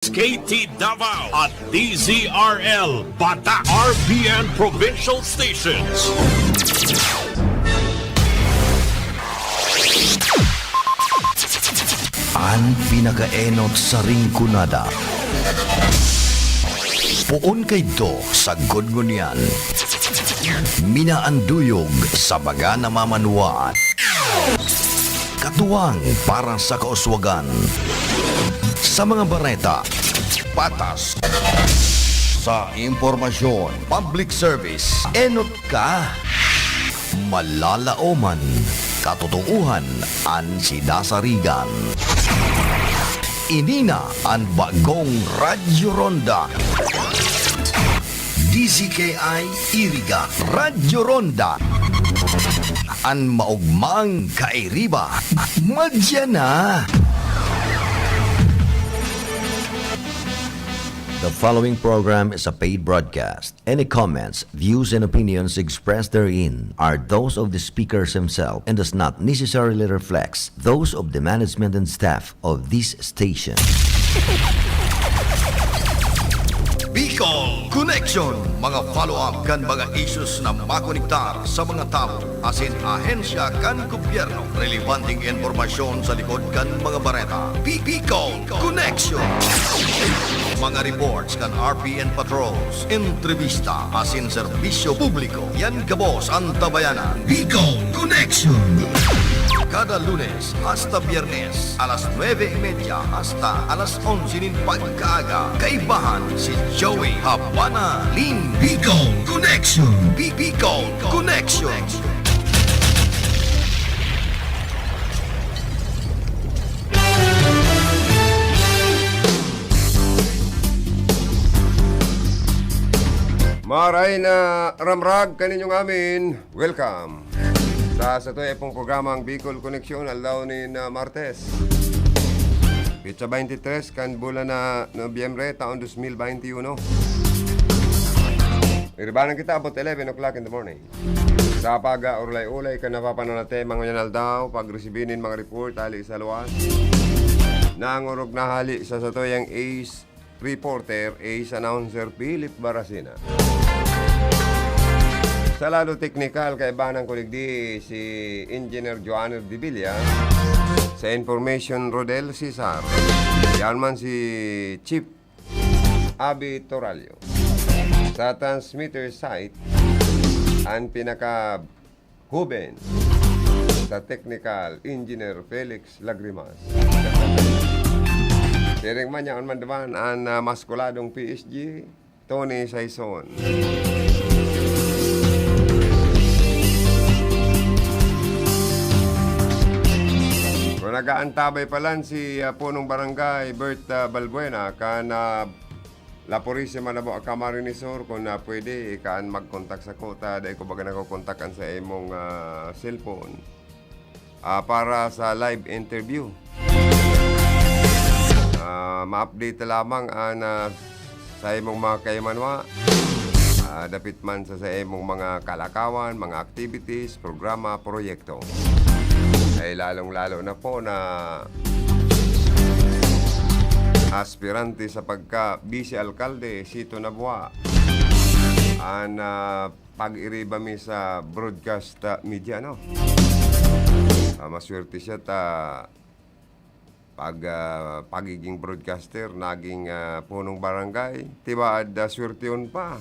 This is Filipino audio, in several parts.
KT Davao at DZRL Batak RPN Provincial Stations. Ang pinakaenot sa ringkunada. Puon kay do sa gudgunyan. Minaanduyog sa baga namamanwaan. Katuwang para sa kauswagan. Sa mga bareta, patas. Sa impormasyon, public service, enot ka. Malalaoman, katotohuan, ang sidasarigan. Inina ang bagong Radyo Ronda. DZKI Iriga Radyo Ronda. Ang maugmang kairiba. Madya na. The following program is a paid broadcast. Any comments, views, and opinions expressed therein are those of the speakers himself and does not necessarily reflect those of the management and staff of this station. Bicol Connection, mga follow-up kan mga issues na makonektar sa mga tao asin ahensya kan gobyerno, relevanteng informasyon sa likod kan mga bareta. Bicol Connection, mga reports kan RPN patrols, entrevista asin serbisyo publiko. Yan kabos ang tabayanan. Bicol Connection. Kada Lunes hasta Biyernes, alas 9:30 hasta alas 11 pagkaaga. Kaibahan si Joey Habana Lin. Bicol Connection. Bicol Connection. Maray na ramrag kaninyong amin. Welcome sa ito pong programang Bicol Connection aldaw ni Martes. Pitsa 23 kan bulan na Nobyembre taon 2021. Iribanan kita about 11 o'clock in the morning. Sa pag-ulay-ulay ka napapananate mga yan aldaw pagresibinin mga report hali sa luwas. Nangurog na hali sa satoyang Ace Reporter, Ace Announcer Philip Barasina. Sa lalo teknikal, kaibahan ng kuligdi si Engineer Joanner Di Villa. Sa information, Rodel Cesar. Yan man si Chief Abi Toralio. Sa transmitter site, ang pinaka-huben sa technical engineer Felix Lagrimas. Tiring man yan man naman ang maskuladong PSG, Tony Saison. Nagaantabay palan si punong barangay Bert Balbuena kan La Purisima na mo Camarinesor kung pwede kaan mag-contact sa kota dahil ko baga nakakontakan sa imong cellphone para sa live interview. Ma-update lamang sa imong mga kaymanwa. Dapit man sa imong mga kalakawan, mga activities, programa, proyekto. Ay lalong-lalo na po na aspirante sa pagka-vice alkalde, Sito Nabua. Ang pag-iriba mi sa broadcast media, no? Maswerte siya pagiging broadcaster, naging punong barangay. Tibaad swerte yun pa.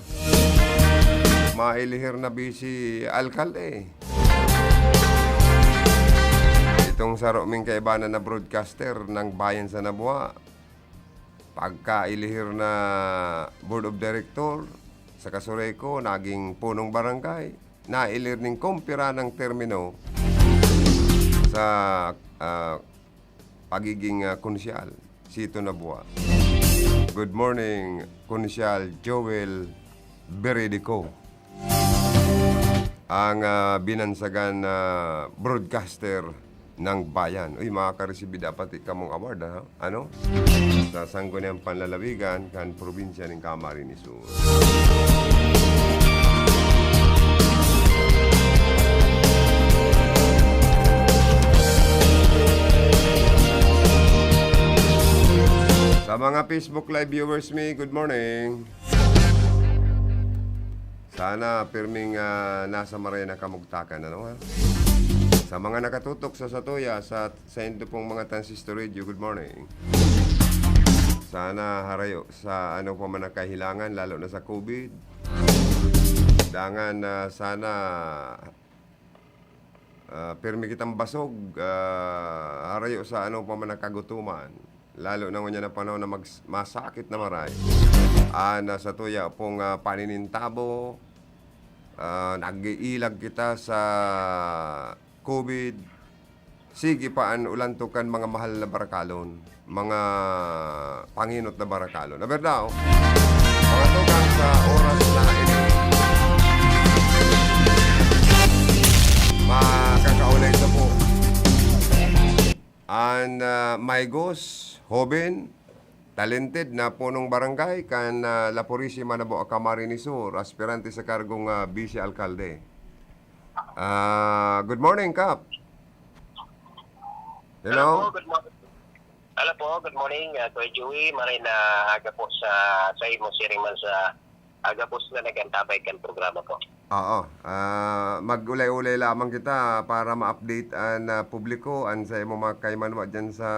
Mailihir na vice alkalde. Itong saro ming kaibanan na broadcaster ng bayan sa Nabua, pagka-ilihir na board of director sa Kasureko, naging punong barangay, nailir ning kumpira ng termino sa pagiging konsyal, Sito Nabua. Good morning, Konsyal Joel Beredico. Ang binansagan broadcaster ng bayan. Uy, makakaresibi dapat ikamong award, ha? Ano? Sa Sangguniang Panlalawigan, kan probinsya ng Camarines Sur. Sa mga Facebook Live viewers me, good morning. Sana pirming nasa Marena kamugtakan, ano ha? Sa mga nakatutok sa Satoya, sa ito pong mga transistor radio, good morning. Sana harayo sa ano pa man nakahilangan, lalo na sa COVID. Dangan sana pirmi kitang basog, harayo sa ano pa man nakagutuman. Lalo na ngayon na panahon na masakit na maray. Sa tuya pong paninintabo, nag-iilag kita sa COVID. Sige paan ulantukan mga mahal na barakalon, mga panginot na barakalon. Naberdaw, mga tugang sa oras na ini, makakaulay sa po. Maygos, Hoben, talented na punong barangay kan La Purisima na po Camarines Sur, aspirante sa kargong vice alkalde. Good morning, Kap. Hello. Hello po, good morning. Kuya Joey, maray na aga po sa imo siring man sa aga po na nagantabay kan programa po. Oo. Mag-ulay-ulay lamang kita para ma-update ang publiko an sa imong mga kaymanwa dyan sa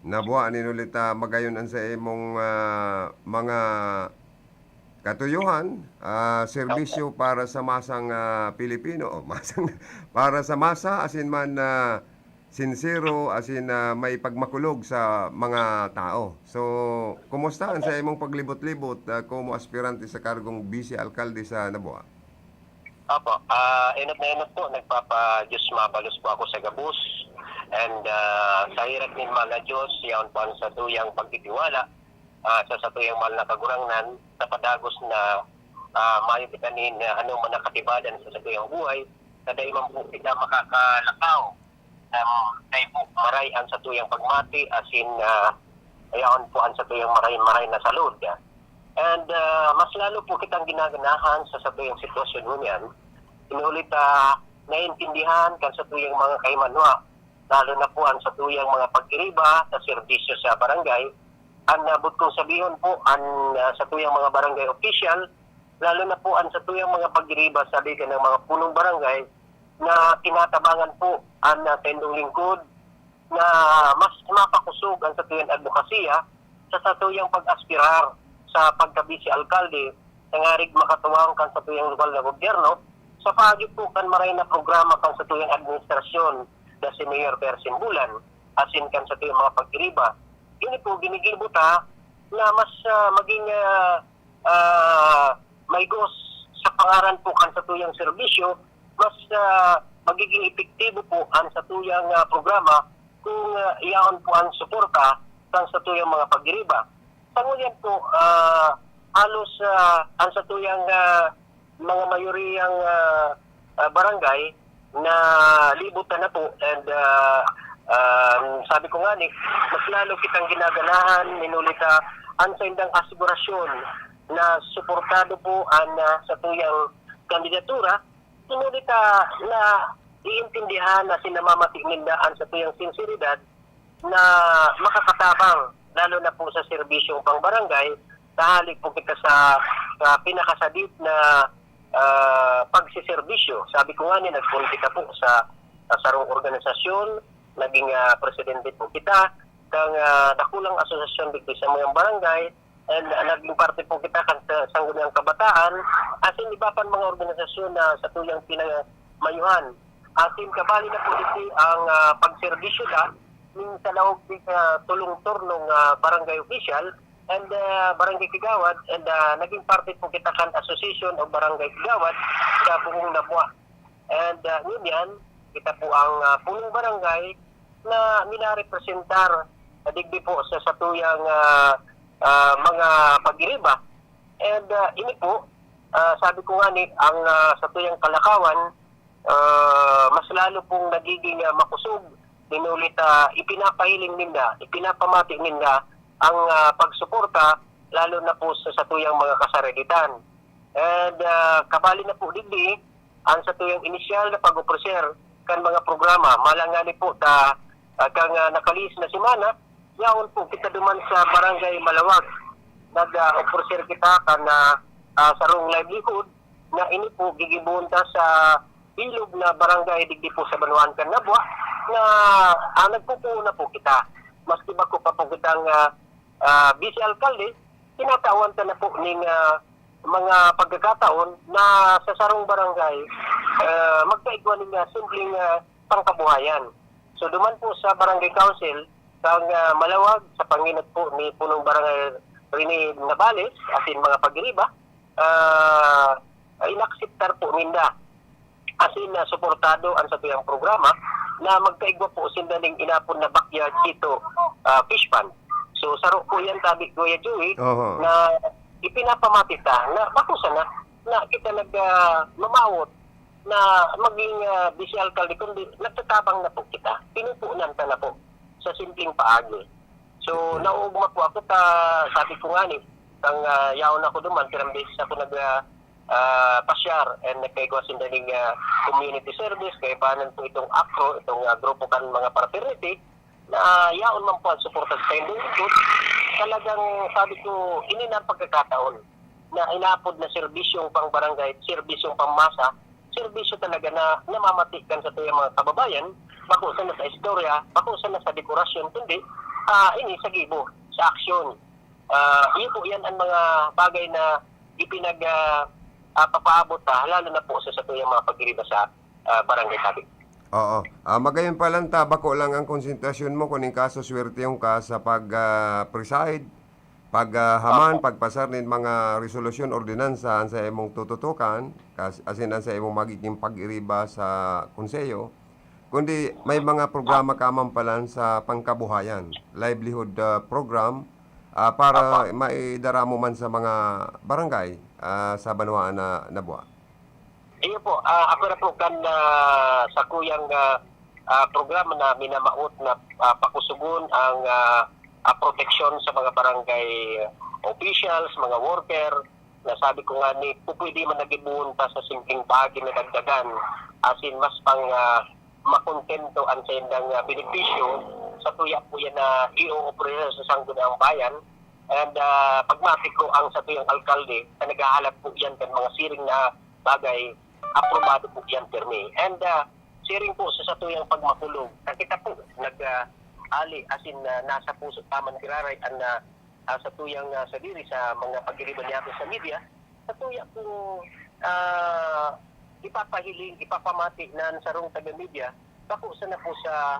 nabuha ninulita magayon an sa imong mga katuyuhan, serbisyo para sa masang Pilipino, para sa masa asin man sincero asin may pagmakulog sa mga tao. So, kumusta ang sa imong paglibot-libot como aspirante sa kargong vice alkalde sa Naboa? Opo, inot na inot po, nagpapa-Diyos mabalos po ako sa gabus. And sa hirap ni mga Diyos, yaon po sa tuyang pagtitiwala, sa tuyang mahal na kagurangnan, sa padagos na mayo kitanin ano man nakatibadan sa tuyang buhay, na dahil man po sila makakalakaw. Dahil po maray ang sa tuyang pagmati, asin ayaon po ang sa tuyang maray na salud. And mas lalo po kitang ginaganahan sa tuyang sitwasyon mo yan. Inulit naiintindihan kan sa tuyang mga kaymanwa, lalo na po ang sa tuyang mga pagkiriba sa serbisyo sa barangay. Ang nabot kong sabihin po ang sa tuyang mga barangay official, lalo na po ang sa tuyang mga pagkiriba sa ligan ng mga punong barangay, na tinatabangan po ang tendong lingkod na mas mapakusog ang satuyang advokasya sa satuyang pag-aspirar sa pagka-vice alkalde na ngarig makatuwang kan satuyang lokal na gobyerno sa pagit po kan maray na programa kan satuyang administrasyon na si Mayor Persin Bulan asin kan satuyang mga pagkiriba. Yun po ginigibuta na mas maging maygos sa pangaran po kan satuyang serbisyo, mas magiging epektibo po ang satuyang programa kung iyaon po ang suporta sa satuyang mga pagdiriba. Pangulian po, halos ang satuyang mga mayoriyang barangay na libutan na po, and sabi ko nga mas lalo kitang ginaganahan, minulita ang sa indang asigurasyon na suportado po ang satuyang kandidatura. Sumunod na iintindihan na sinamamatingindaan sa tuyang sinseridad na makakatabang, lalo na po sa serbisyong pangbarangay, nahalik po kita sa pinakasadip na pagsiservisyo. Sabi ko nga nagpunta po sa sarong organisasyon, naging presidente po kita, ng dakulang asosasyon dito sa mga barangay, and naging parte po kita sa Sangguniang Kabataan, asin iba pa mga organisasyon na sa tuyang pinamayuhan. Asin kabali na po dito ang pagserbisyo na sa laog tulong-tur ng barangay official and barangay Kigawad, and naging parte po kita kan association o barangay Kigawad sa buong Naboa. And yun yan, kita po ang punong barangay na minarepresentar digdi po sa satuyang mga pagdiriba. And ini po, sabi ko nga ang satuyang kalakawan, mas lalo pong nagiging makusog, dinulit ipinapahiling ninda, ipinapamati ninda ang pagsuporta, lalo na po sa satuyang mga kasareditan. And kabali na po digdi, ang satuyang inisyal na pag-uproser kan mga programa, malangani po kang nakalis na simana, yaon po kita duman sa Barangay Malawag. Nag-offer kita kana sarong livelihood na ini po gigibunta sa ilog na barangay digdi po sa Banuan kan Nabwa na nagpupuna po kita. Maski ba ko pa po kitang vice alkalde, tinatawan ta na po ning mga pagkakataon na sa sarong barangay magkaigwa ning simpleng pangkabuhayan. So duman po sa barangay council sang Malawag sa panginat po ni punong barangay Rene Navales asin mga pagiriba inakseptar po minda asin suportado ang sa tuyang programa na magkaigwa po sindaling inapon na backyard dito fish pond. So saro po yan tabi Kuya Joey na ipinapamatita na bakusa na kita mamawot na maging vice alkalde kundi nagtatabang na po kita. Pinupunan ta na po sa simpleng paagi. So nauugma po ako sabi ko nga ni kang yaon ako duman pirang beses ako pasyar and nagkaigwa sindaling community service kay panan po itong APRO, itong grupo kan mga fraternity na yaon man po ang suporta sa industry. Talagang sabi ko ini na pagkakataon na inapod na serbisyong pang barangay, serbisyong pangmasa, serbisyo talaga na namamatikan sa tuyang mga kababayan, bakusan na sa istorya, bakusan na sa dekorasyon, kundi ini sa gibo, sa aksyon. Iyon po yan ang mga bagay na papaabot lalo na po sa tuyang mga pagiriba sa barangay Tabig. Oo. Magayon pa lang bako lang ang konsentrasyon mo kuning kaso swerte yung ka sa pag-preside, paghaman, pagpasar nin mga resolusyon, ordinansa sa imong tututukan, asin sa imong magiging pag-iriba sa konseyo, kundi may mga programa ka man palan sa pangkabuhayan, livelihood program, para maidaramo man sa mga barangay sa Banuan na Nabwa. Iyo po, ako na po kan sa kuyang programa na minamaot na pakusugon ang proteksyon sa mga barangay officials, mga worker, na sabi ko nga ni, pwede man nagibunta sa simpleng bagay na dagdagan, asin mas pang makontento ang sa indang benepisyo sa tuya po yan na i-operate sa Sangguniang Bayan. And pagmatik ko ang sa tuyang alkalde na naghahalap po yan kan mga siring na bagay, aprobado po yan permi. And siring po sa tuyang pagmakulog, nakita po ali asin nasa puso taman kiraray ang sa tuyang sa diri sa mga pagiriban niya sa media, sa tuya po ipapahiling, ipapamati na sarong taga-media, bakusa na po sa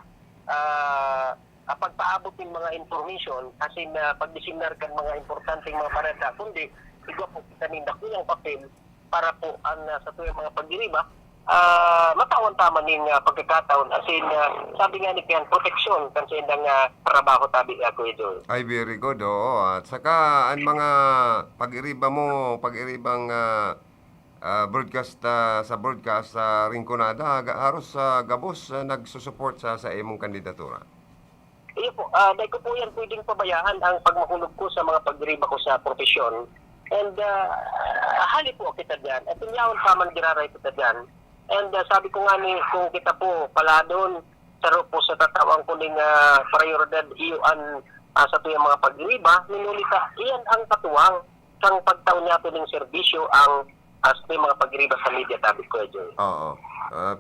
pagpaabot ng mga information kasi pagdisinar kan mga importanteng mga parada, kundi igwa po kita ng dakulang papel para po ang sa tuyang mga pagdiriba matawan tama ning pagkakataon asin sabi nga ni Pian proteksyon kan sa indang trabaho tabi ako ito. Ay, very good. At saka ang mga pag-iribang broadcast sa broadcast sa Rinconada haros gabos nagsusupport sa imong kandidatura. Iyo po, dahil ko po yan pwedeng pabayaan ang pagmakulog ko sa mga pagdiriba ko sa profesyon. And hali po kita dyan. At inyawon paman giraray kita dyan. And sabi ko nga ni, kung kita po pala doon, saro po sa tatawang kuning prioridad iyon sa tuyang mga pagdiriba, minulita, iyan ang katuwang sang pagtaon niya ng serbisyo ang sa mga pagdiriba sa media tabi ko dyan. Oo.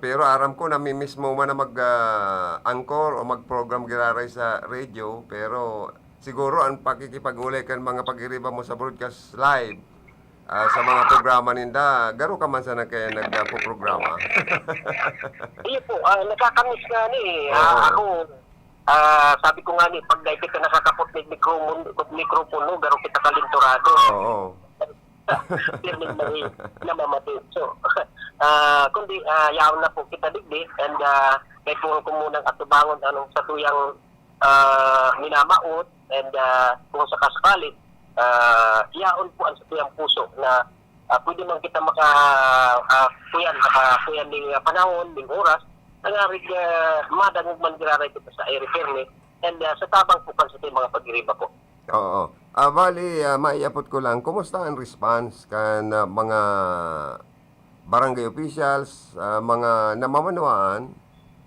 Pero aram ko namimiss mo man na mag-anchor o mag-program giraray sa radio, pero siguro ang pakikipag-ulay kan mga pag-iriba mo sa broadcast live sa mga programa ninda, garo ka man sana kaya nagpo-programa. Iyo po, nakakamiss nga ni. Ako, sabi ko nga ni, pag dahil kita nakakapot ng mikropono, garo kita kalinturado. Oo. Pirmin na namamatid. So, kundi yaon na po kita digdi and may po kumunang atubangon anong sa tuyang minamaot and kung sa kaskalit yaon po ang sa tuyang puso na pwede man kita makapuyan ng panahon, ng oras nangarig madangog man giraray kita sa area permit and sa tabang po kan sa tuyang mga pagiriba po. Oo. Bali, maiapot ko lang, kumusta ang response kan mga barangay officials, mga namamanuan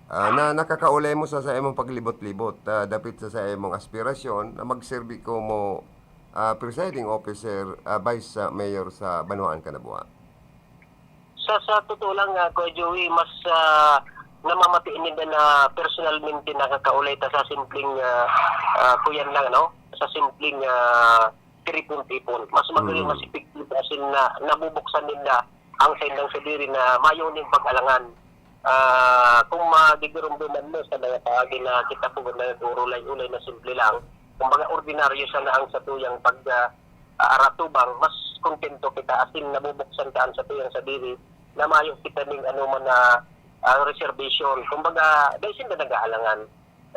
na nakakaulay mo sa imong paglibot-libot dapit sa imong aspirasyon na magserbi ko mo presiding officer vice mayor sa Banwaan Kanabuha. Sa totoo lang, Kuya Joey, mas namamatiin nila na personalmente nakakaulay ta sa simpleng kuyan lang, no? Sa simpleng tipon-tipon. Mas magaling masipig kasi na nabubuksan nila ang sendang sa diri na mayuning pag-alangan. Kung magigurumduman mo sa mga paagi na kita po na urulay-ulay na simple lang, kung mga ordinaryo sa naang sa tuyang pag-aratubang, mas kontento kita asin nabubuksan kaan sa tuyang sa diri na mayong kita ning ano man na reservation. Kumbaga, dahil sila nag-aalangan.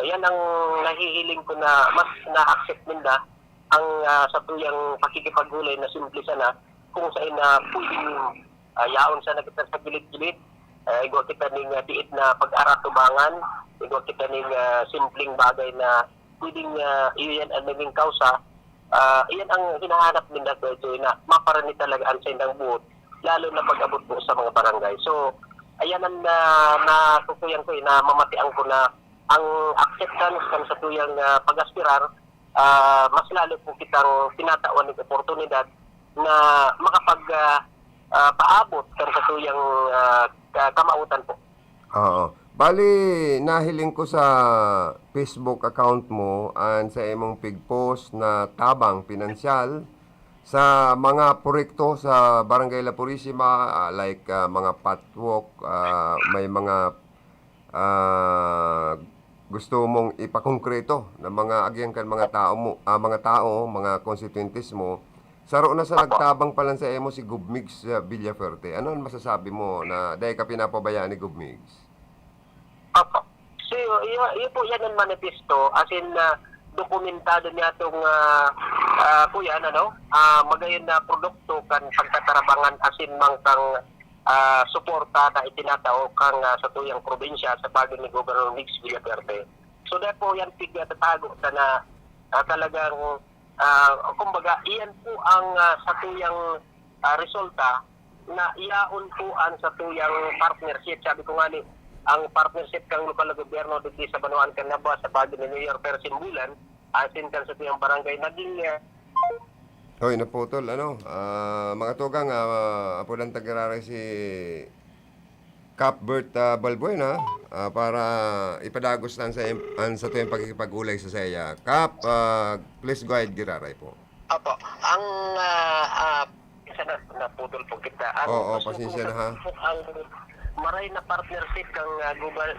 Ayan ang nahihiling ko na mas na-accept nila ang sa tuyang pakikipagulay na simple sana kung saan na pwedeng yaon sana kita sa gilid-gilid. Igwa kita ning diit na pag-aratubangan, igwa kita ning simpleng bagay na pwedeng iyan ang naging kausa. Iyan ang hinahanap nila ko na maparani talaga ang sendang buot, lalo na pag-abot po sa mga barangay. So, ayan ang natutuyang ko na mamatian ko na ang acceptance kan sa tuyang pag-aspirar, mas lalo po kitang tinatawan ng oportunidad na paabot kan sa tuyang kamautan po. Oo. Bali, nahiling ko sa Facebook account mo and sa imong pig-post na tabang pinansyal sa mga proyekto sa Barangay La Purisima, like mga patwalk, may mga gusto mong ipakongkreto na mga agyan kan mga tao mo, mga constituentes mo. Saro na sa nagtabang pa lang sa emo si Gubmigs Villaferte. Ano ang masasabi mo na dahil ka pinapabayaan ni Gubmigs? Opo. So, yun po yan ang manifesto as in dokumentado niya itong kuya, magayon na produkto kan pagtatarabangan asin mang kang suporta na itinatao kang sa tuyang probinsya sa bagay ni Governor Mix Villaferte. So, po yan tatago na talagang kumbaga, iyan po ang sa tuyang resulta na iyaon po ang sa tuyang partnership. Sabi ko nga ang partnership kang lokal na gobyerno dito sa Banwaan Kanabuha sa bagay ni Mayor Persimbulan, asin kan sa tuyang barangay, naging Hoy, naputol, mga tugang, apo lang tagarari si Cuthbert Balbuena para ipadagos lang sa tuyong pagkikipagulay sa saya. Cap, please go ahead, giraray po. Opo. Ang isa na putol po kita. Oo, pasensya na ha. Ang maray na partnership kang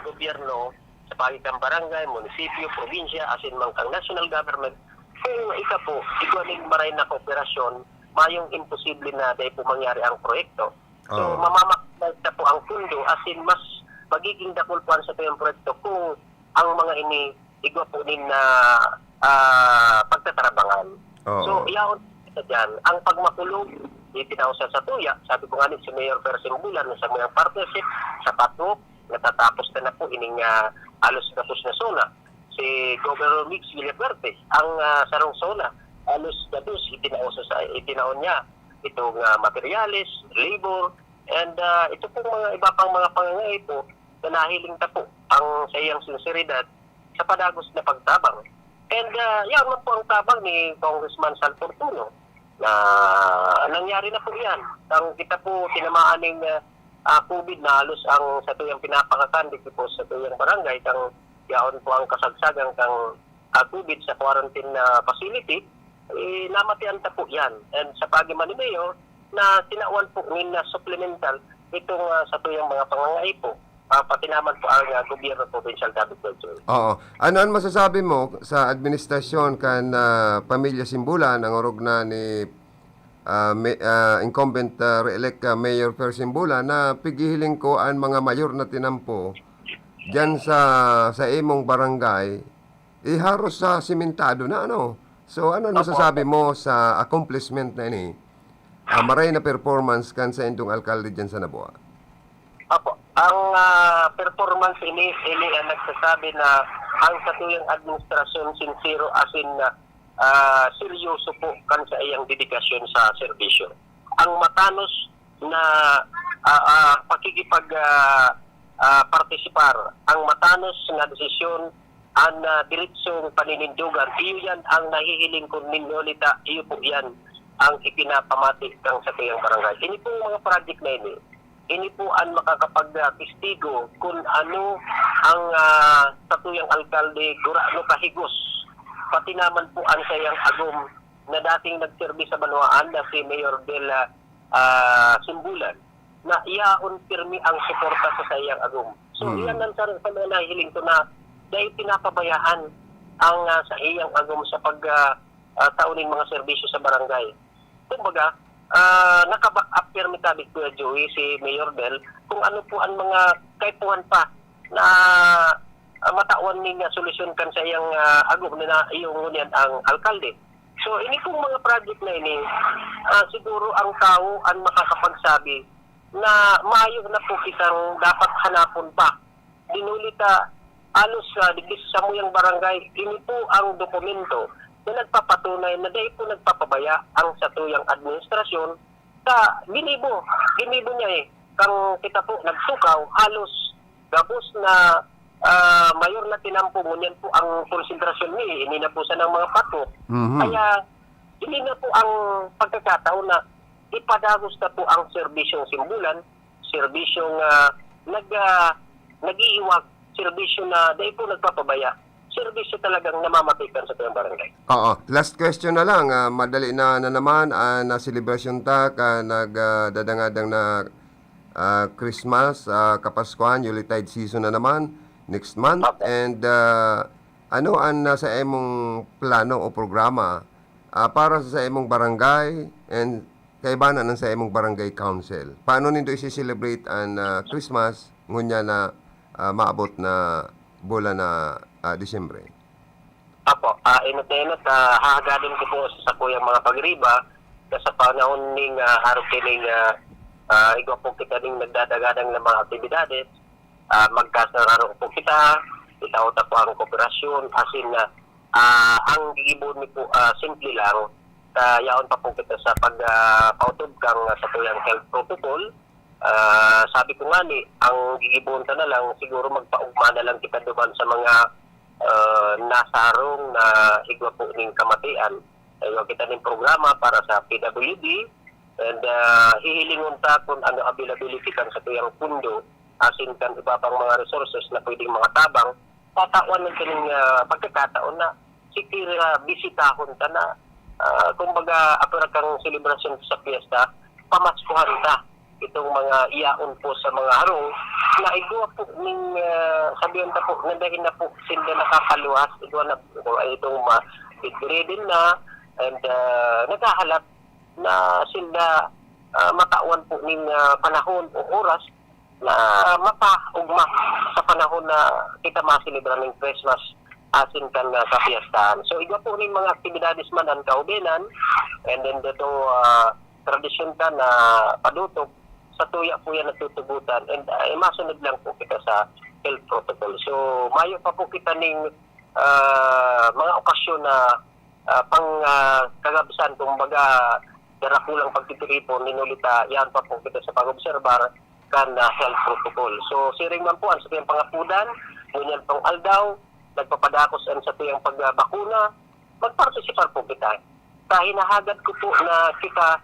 gobyerno sa pagitang barangay, munisipyo, probinsya, asin man kang national government, kung isa po, igualing maray na kooperasyon, mayong imposible na dahil po mangyari ang proyekto. So, mamamakita po ang pundo, asin mas magiging dakulpuan sa tuyong proyekto kung ang mga ini igwa po din na pagtatarabangan. So, iyaon kita dyan. Ang pagmakulong, itinausa sa tuya. Sabi ko nga si Mayor Persimbulan sa mga partnership sa Patok, natatapos na po ining alos tapos na zona. Si Governor Mix Villaferte, ang sarong zona, alos tapos itinaon niya itong materialis, labor, and ito pong mga iba pang mga pangangay po na nahiling ta po ang sa iyang sinseridad sa padagos na pagtabang. And yan man po ang tabang ni Congressman Sal Fortuno na nangyari na po yan. Ang kita po tinamaan ng COVID na halos ang sa tuyang pinapakakandik po sa tuyang barangay kang yaon po ang kasagsagang kang COVID sa quarantine facility, namatian ta po yan. And sa pagiman ni Mayor na tinawan po na supplemental itong sa tuyang mga pangangay po. Pati naman po ang gobyerno provincial government. Oo. Ano ang masasabi mo sa administrasyon kan Pamilya Simbulan, ang orog na ni incumbent re-elect Mayor Per Simbulan na pigihiling ko ang mga mayor na tinampo diyan sa imong barangay iharos sa simentado na So ano masasabi mo sa accomplishment na ini? Maray na performance kan sa indong alkalde diyan sa Naboa. Opo. Ang performance ini ang nagsasabi na ang sa tuyang administrasyon sincero asin seryoso po kan sa iyang dedikasyon sa serbisyo. Ang matanos na pakikipag partisipar ang matanos nga desisyon ang diretsong paninindugan. Iyo yan ang nahihiling ko ninyo nita. Iyo po yan ang ipinapamati kang sa tuyang barangay. Ini po mga project na ini po ang makakapag-testigo kung ano ang sa tuyang alkalde Gurano Kahigos. Pati naman po ang sayang agom na dating nagserbi sa Banwaan na si Mayor Del Simbulan na iyaon pirmi ang suporta sa sayang agum. So iyan ang sa mga nahihiling ko na dahil pinapabayaan ang sa iyang agum sa pagtaunin mga serbisyo sa barangay. Kumbaga, nakaback up pirmi tabi Kuya Joey si Mayor Del kung ano po ang mga kaipuhan pa na matawan niya solusyon kan sa iyang agum na iyong ngunyan ang alkalde. So ini pong mga project na ini, siguro ang tao ang makakapagsabi na maayo na po kitang dapat hanapon pa. Dinulita alos digis sa muyang barangay, ini po ang dokumento na nagpapatunay na dahil po nagpapabaya ang satuyang administrasyon sa ginibo niya kang kita po nagsukaw halos gabos na mayor na tinampo ngunyan po ang konsentrasyon ni ini na po sa ng mga pato. Kaya ini na po ang pagkakataon na ipadagos na po ang serbisyong simbulan, serbisyong nag-iiwag, serbisyo na dahil po nagpapabaya, serbisyo talagang namamatikan sa tuyang barangay. Oo. Last question na lang. Madali na naman na celebration ta nagdadangadang na Christmas, Kapaskuhan, Yuletide season na naman next month. And ano ang nasa imong plano o programa para sa imong barangay and kaibanan ng sa imong barangay council? Paano nindo i-celebrate ang Christmas ngunya na maabot na bulan na Disyembre? Apo, inot hahagadin ko po sa kuyang mga pagriba sa panahon ning harap kining igwa po kita ning nagdadagadang ng mga aktibidades, magkasararo po kita, itauta po ang kooperasyon, asin ang gigibon ni po simple lang, yaon pa po kita sa pagpautog kang sa tuyang health protocol. Sabi ko nga ang gigibon na lang, siguro magpaugma na lang kita duman sa mga nasarong na igwa po ning kamatian. Ayaw kita ning programa para sa PWD and hihilingon ta kung ano availability kan sa tuyang pundo, asin kan iba pang mga resources na pwedeng mga tabang, tatawan ng kining pagkakataon na sikira bisitahon ta na kumbaga apura kang selebrasyon sa piyesta, pamaskuhan ta itong mga iyaon po sa mga harong na igwa po ning sabihan ta po nandahin na po sila nakakaluwas igwa na po itong ma-ready na and naghahalap na sila matawan po ning panahon o oras na mapaugma sa panahon na kita masilibra ng Christmas asin kan sa fiestahan. So igwa po ning mga aktibidades man ang kaubenan and then dito tradisyon ka na padutok sa tuya po yan natutugutan and masunod lang po kita sa health protocol. So mayo pa po kita ning mga okasyon na pang kagabsan kumbaga darakulang pagtitiripon ninulita yan pa po kita sa pag-obserbar kan health protocol. So siring man po ang sa tuyang pangapudan, ngunyan pang aldaw, nagpapadakos ang sa tuyang pagbakuna, magpartisipar po kita. Hinahagad ko po na kita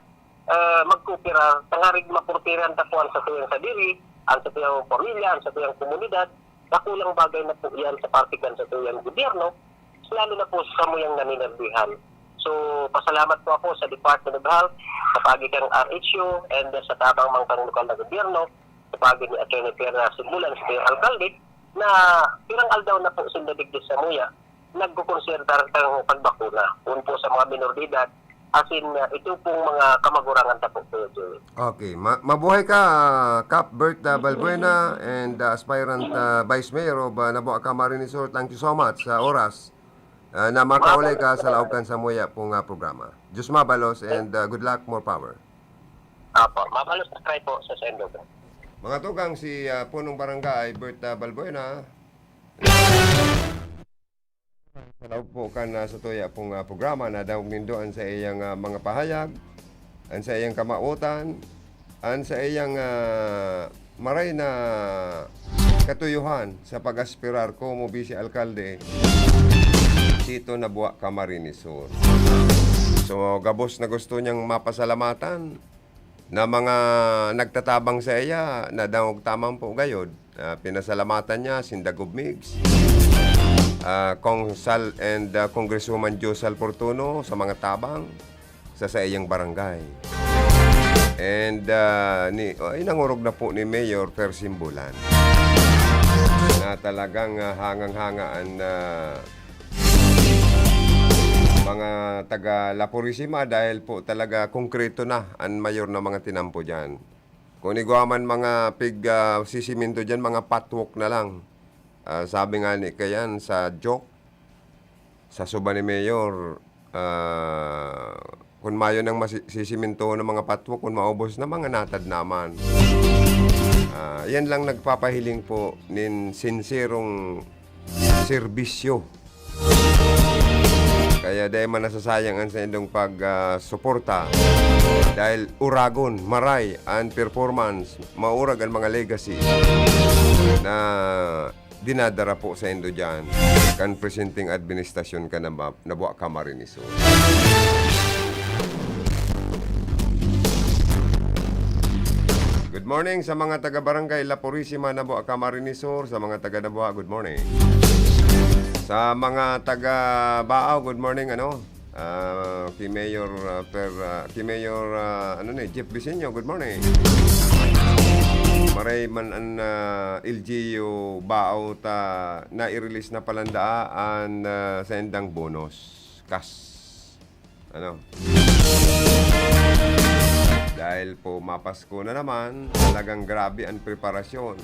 magkupira, tangarig mapurtiran tapuan sa tuyang sadiri, ang sa tuyang pamilya, ang sa tuyang komunidad, nakulang bagay na po yan sa partikan sa tuyang gobyerno, lalo na po sa muyang naninarbihan. So, pasalamat po ako sa Department of Health, sa pagitan ng RHU, and sa tabang mga lokal na gobyerno, sa pagitan ni Atty. Pierre Simbulan, sa tuyang alkalde, na pirang aldaw na po sindadigdis sa muya, nagkukonsertar ng pagbakuna, un po sa mga minor de edad, asin ito pong mga kamagurangan tapo po. Okay. Mabuhay ka, Cap Bert Balbuena and aspirant Vice Mayor of Naboa Camarines Sur. Thank you so much sa oras na makaulay ka sa laukan sa muya pong programa. Diyos mabalos and good luck, more power. Apo, mabalos na try po sa sendo ko. Mga tugang si punong barangay Bert Balbuena. Salaw po ka na sa tuya pong programa na daw nindoan sa iyang mga pahayag, ang sa iyang kamautan, ang sa iyang maray na katuyuhan sa pag-aspirar ko mo Vice Alkalde dito na Buwa Camarines Sur. So gabos na gusto niyang mapasalamatan na mga nagtatabang sa iya na daw tamang po gayod. Pinasalamatan niya Sindagob Migs, Kong Sal and Congresswoman Josal Portuno sa mga tabang sa iyang barangay. And inangurog na po ni Mayor Persimbulan na talagang hangang-hangaan na mga taga La Purisima dahil po talaga konkreto na ang mayor na mga tinampo dyan. Kung iguaman mga sisiminto dyan, mga patwalk na lang. Sabi nga ni Kayan sa joke, sa suba ni Mayor, kung mayo ng sisiminto ng mga patwalk, kung maubos na mga natad naman. Yan lang nagpapahiling po nin sinserong serbisyo. Kaya dahil man nasasayang ang sa inyong pag-suporta dahil uragon, maray, and performance, maurag ang mga legacy na dinadara po sa indo dyan kan presenting administrasyon ka na Buwa Camarines Sur. Good morning sa mga taga-barangay La Purisima na Buwa Camarines Sur, sa mga taga-Nabuha, good morning. Sa mga taga-Baaw, good morning, kay Mayor, Jeff Vicenio, good morning. Maray man ang LGU Baaw na i-release na palandaan sa endang bonus, cash. Dahil po mapasko na naman, talagang grabe ang preparasyon.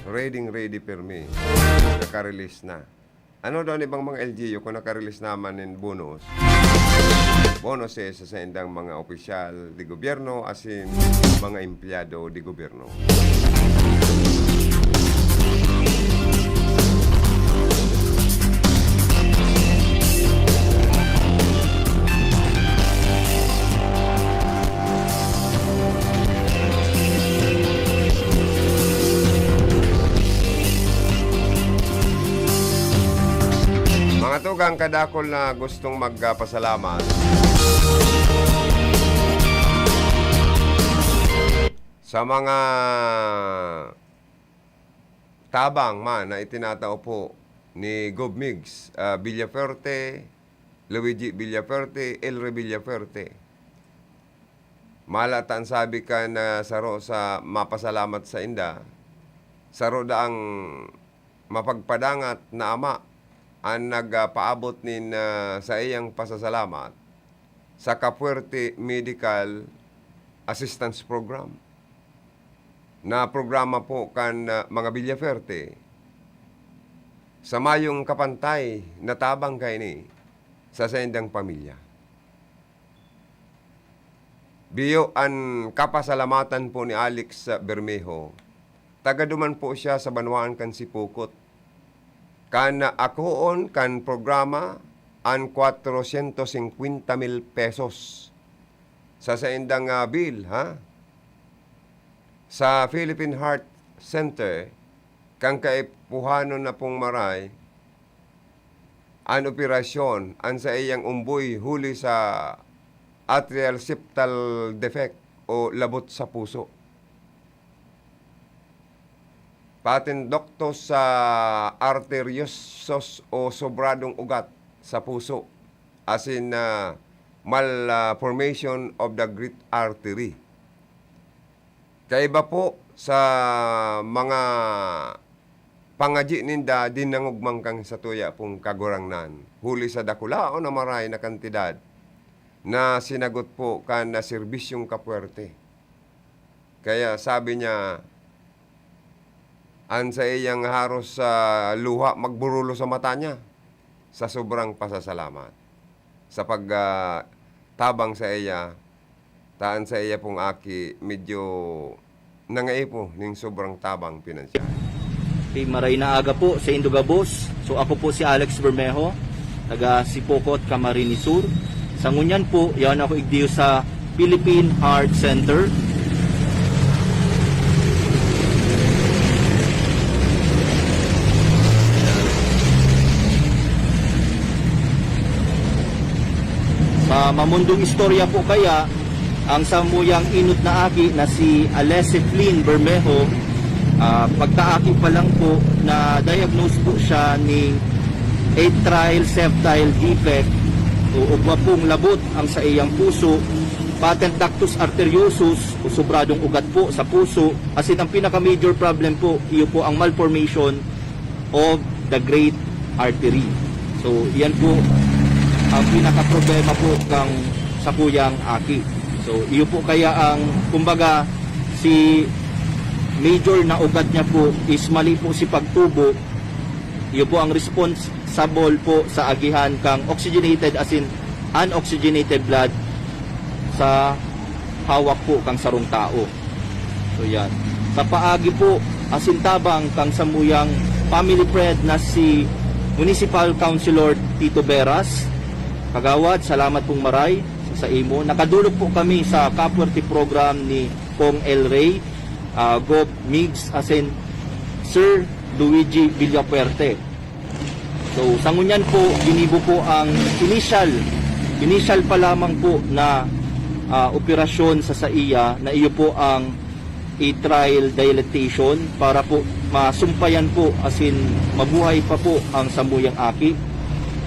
Ready per me. Naka-release na. Ano daw ibang mga LGU kung naka-release naman ng bonus? Bonuses sa endang mga opisyal di gobyerno as in mga empleyado di gobyerno. Mga tugang kadakol na gustong magpasalamat sa mga tabang man na itinatao po ni Gob Migs Villaferte, Luigi Villaferte, Elre Villaferte. Malatan sabi ka na saro sa mapasalamat sa inda, saro daang mapagpadangat na ama ang nagpaabot nin sa iyang pasasalamat sa Kapuerte Medical Assistance Program. Na programa po kan mga Villaferte sa mayong kapantay na tabang kay ni sa sendang pamilya. Biyo ang kapasalamatan po ni Alex Bermejo. Tagaduman po siya sa Banwaan kan Sipukot. Kan akoon kan programa ang 450,000 pesos sa endang bill sa Philippine Heart Center kang kaipuhanon na pong maray ang operasyon ang sa iyang umboy huli sa atrial septal defect o labot sa puso. Patin doktor sa arteriosos o sobradong ugat sa puso as in malformation of the great artery. Kaiba po sa mga pangaji ninda dinangugmang kang sa tuya pong kagurangnan. Huli sa dakulao na maray na kantidad na sinagot po kan na serbisyong Kapuerte. Kaya sabi niya, an sa iyang haros sa luha magburulo sa mata niya sa sobrang pasasalamat. Sa pagtabang sa iya, taan sa iya pong aki, medyo nangai po ng sobrang tabang pinansyal. Okay, maray na aga po sa Indogabos. So ako po si Alex Bermejo, taga Sipokot, Camarines Sur. Sa ngunyan po, yan ako igdiyo sa Philippine Heart Center. mamundong istorya po kaya, ang samuyang inot na aki na si Alessi Flynn Bermejo, pagkaaki pa lang po na diagnose po siya ni atrial septal defect o ugma pong labot ang sa iyang puso, patent ductus arteriosus o sobradong ugat po sa puso, as in ang pinaka major problem po iyo po ang malformation of the great artery. So yan po ang pinaka problema po kang sa kuyang aki. So iyo po kaya ang kumbaga si major na ugat niya po is mali po si pagtubo. Iyo po ang responsible po sa agihan kang oxygenated as in unoxygenated blood sa hawak po kang sarong tao. So yan. Sa paagi po asintabang kang samuyang family friend na si Municipal Councilor Tito Beras. Kagawad, salamat pong maray sa imo. Nakadulog po kami sa Kapwerte program ni Pong El Rey, Gov. Migs as in Sir Luigi Villapuerte. So sa ngunyan po, ginibo po ang initial pa lamang po na operasyon sa SAIA na iyo po ang atrial dilatation para po masumpayan po as in mabuhay pa po ang samuyang aki.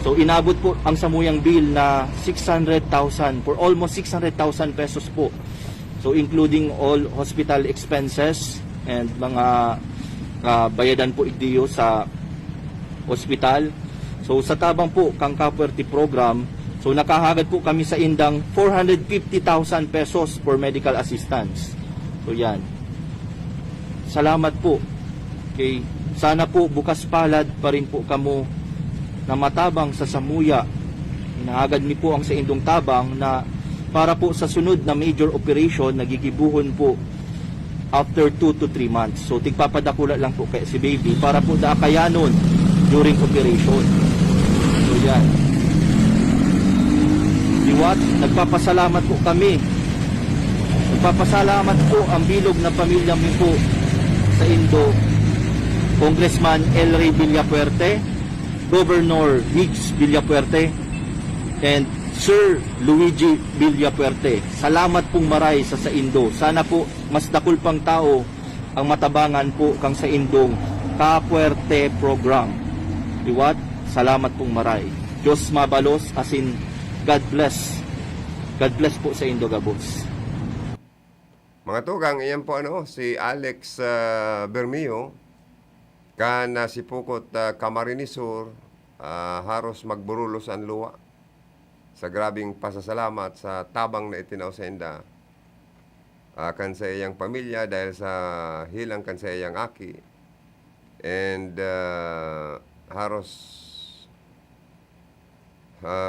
So inabot po ang samuyang bill na 600,000 for almost 600,000 pesos po. So including all hospital expenses and mga bayadan po idiyo sa hospital. So sa tabang po kang Kapwerte program, so nakahagad po kami sa indang 450,000 pesos for medical assistance. So yan. Salamat po. Okay. Sana po bukas palad pa rin po kamo na matabang sa samuya. Inaagad mi po ang sa indong tabang na para po sa sunod na major operation nagigibuhon po after 2 to 3 months. So tigpapadakula lang po kay si baby para po daakayanon during operation. So yan. Diwat, nagpapasalamat po kami. Nagpapasalamat po ang bilog na pamilya mo po sa Indo, Congressman El Rey Villapuerte, Governor Migs Villapuerte, and Sir Luigi Villapuerte. Salamat pong maray sa Indo. Sana po mas dakul pang tao ang matabangan po kang sa Indong Kapwerte program. Diwat, salamat pong maray. Diyos mabalos as in God bless. God bless po sa Indo Gabos. Mga tugang, iyan po si Alex Bermeo, kana si Pukot Camarines Sur, haros magburulos ang luwa sa grabing pasasalamat sa tabang na itinaw sa inda kan sa iyang pamilya dahil sa hilang kan sa iyang aki, and haros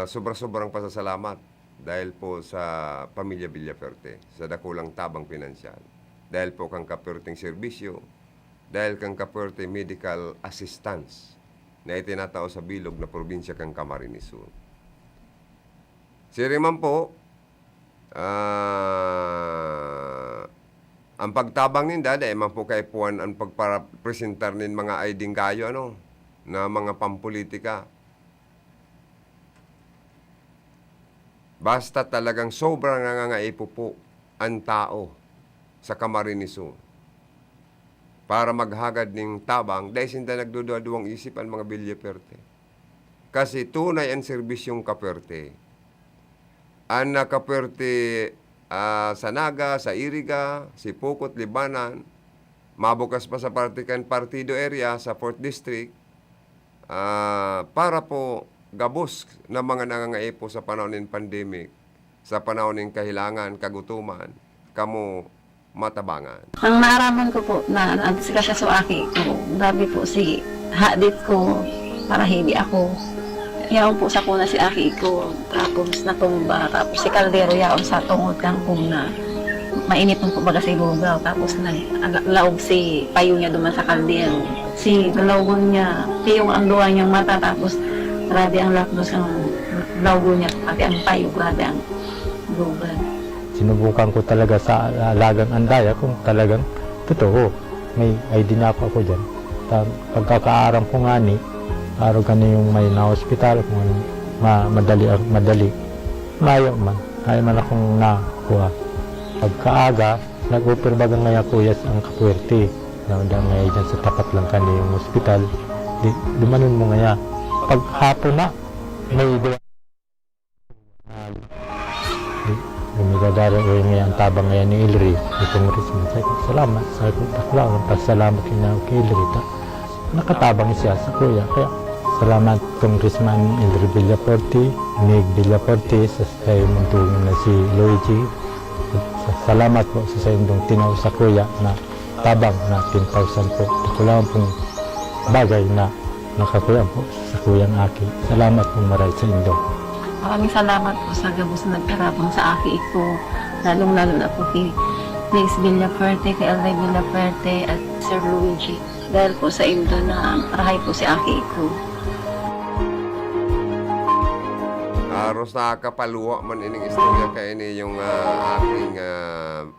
sobra-sobrang pasasalamat dahil po sa pamilya Villapuerte sa dakulang tabang pinansyal, dahil po kang Kapwerteng serbisyo, dahil kang Kapwerte medical assistance na itinatao sa bilog na probinsya kang Camarines Sur. Siriman po, ang pagtabang ninda, dahil man po kay puan ang pagpapresentar nin mga aiding kayo, na mga pampolitika. Basta talagang sobrang nangangaipo po ang tao sa Camarines Sur para maghagad ng tabang dahil sinda nagduduwa-duwang isip ang mga Villapuerte. Kasi tunay ang serbisyong Kapwerte. Ang Kapwerte sa Naga, sa Iriga, si Pukot, Libanan, mabukas pa sa partido area sa 4th District, para po gabos na mga nangangaipo sa panahon ng pandemic, sa panahon ng kahilangan, kagutuman, kamo matabangan. Ang naaraman ko po na nagsikasya sa aki ko, grabe po si hadit ko para hindi ako. Yaon po sa kuna si aki ko, tapos natumba, tapos si kaldero yaon sa tungod kang kuna. Mainit po baga si bugaw, tapos laog si payo niya duman sa kaldero. Si galawgon niya, tiyong ang duwa niyang mata, tapos grabe ang lakdos ang lawgo niya, pati ang payo, grabe ang bugan. Sinubukan ko talaga sa alagang andaya kung talagang totoo. May ID na ako dyan. Pagkakaaram ko nga ni, araw ka na yung may na-hospital, kung madali. Mayo man. Ay man akong nakuha. Pagkaaga, nag-offer baga ngaya kuya ang kapuwerte. Naunda ngaya dyan sa tapat lang kani yung ospital. Dumanon mo ngaya. Paghapon na, may diwa. Lumigadara o yung ang tabang ngayon ni Ilri. Itong Risman. Sabi ko, salamat. Sabi ko, takla. Pasalamat yun na kay Ilri. Nakatabang siya sa kuya. Kaya, salamat kong Risman Ilri Villaporte, Mig Villaporte, sa sayo mong tulong na si Luigi. Salamat po sa sayo mong tinaw sa kuya na tabang na 10,000 po. Ito lang pong bagay na nakakuya po sa kuyang Aki. Salamat po maray sa indo. Maraming salamat po sa gabos na nagkarapang sa aki ko. Lalong-lalo na po kay Nick Villaferte, kay Alday Villaferte at Sir Luigi. Dahil po sa indo na rahay po si aki ko. Aros nakakapaluwa man ining istorya kay ini yung aking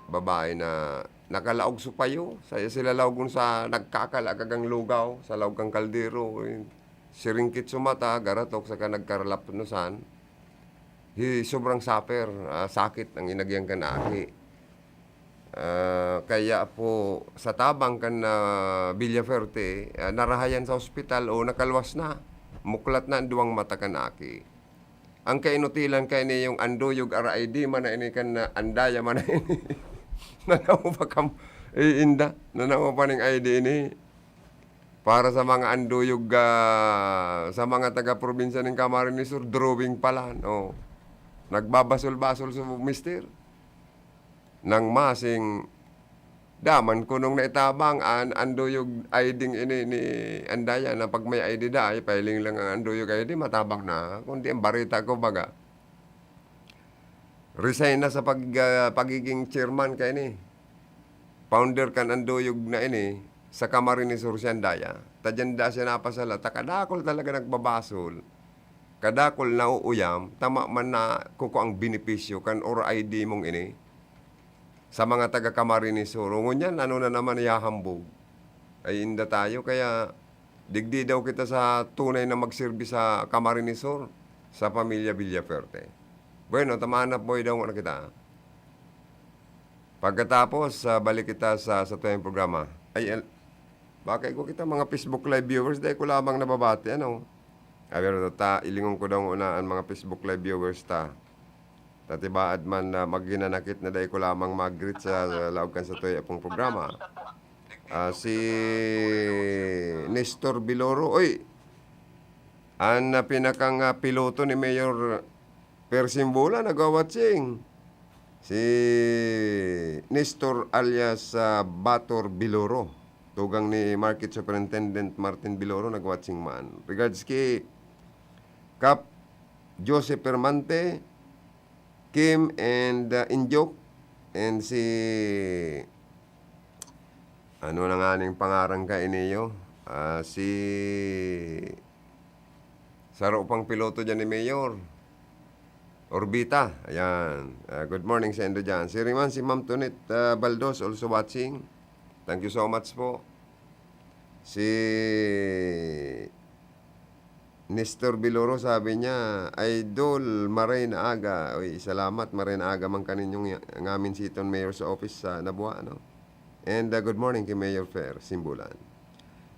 babae na nakalaog supayo. Saya sila laugon sa nagkakalagagang lugaw sa laugang kaldero. Siringkit sumata, garatok sa ka nagkaralapnusan. Sobrang saper, sakit ang inagyang kanaki. Kaya po sa tabang kan Villaferte, narahayan sa ospital o nakalwas na. Muklat na ang duwang mata kanaki. Ang kainutilan kay ni yung anduyog RID man na ini kan andaya man na ini. Nanaw pa kam inda, nanaw pa ning ID ini. Para sa mga anduyog sa mga taga-probinsya ng Camarines Sur, drawing pala. Oh. Nagbabasol-basol sa mister. Nang masing daman kunong naitabang anduyog ID ini ni andaya na pag may ID da ay pailing lang ang anduyog ID matabang na. Kundi ang barita ko baga. Resign na sa pagiging chairman kay ni. Founder kan anduyog na ini sa Camarines Sur siya andaya. Tadyanda siya napasala. Takadakol talaga nagbabasol. Kadakol na uuyam, tama man na kuko ang benepisyo kan or ID mong ini. Sa mga taga Camarines Sur, ngunyan, ano na naman ihahambog. Ay inda tayo, kaya digdi daw kita sa tunay na magserbi sa Camarines Sur, sa pamilya Villaferte. Bueno, tamaan na po daw na kita. Pagkatapos, balik kita sa tuyong programa. Ay, bakit ko kita mga Facebook Live viewers, dahil ko lamang nababati, ano? Pero ilingon ko daw una ang mga Facebook Live viewers ta. Tatibaad man na magginanakit na dahil ko lamang mag-greet sa laukan sa tuyo pong programa. Si Nestor Biloro, oy! Ang pinakang piloto ni Mayor Persimbula, nag-watching. Si Nestor alias Bator Biloro. Tugang ni Market Superintendent Martin Biloro, nag-watching man. Regards kay Kap Joseph Permante, Kim and Injok, and si ano na nga ning pangarang ka iniyo? Si saro pang piloto dyan ni Mayor Orbita. Ayan. Good morning sa Indo dyan. Si Riman, si Ma'am Tunit Baldos also watching. Thank you so much po. Si Nestor Biloro sabi niya, Idol, maray na aga. Uy, salamat, maray na aga man kaninyong ngamin siton mayor sa office sa Nabuha, no? And good morning kay Mayor Fair, Simbulan.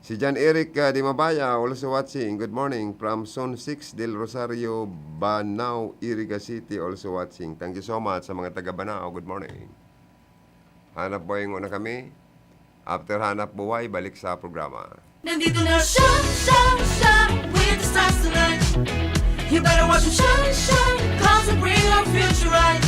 Si John Eric Di Mabaya, also watching. Good morning from Zone 6 del Rosario, Banao, Iriga City, also watching. Thank you so much sa mga taga Banao. Good morning. Hanap buhay na kami. After hanap buhay, balik sa programa. Nandito na shine with the stars tonight. You better watch them shine, cause they bring our future right.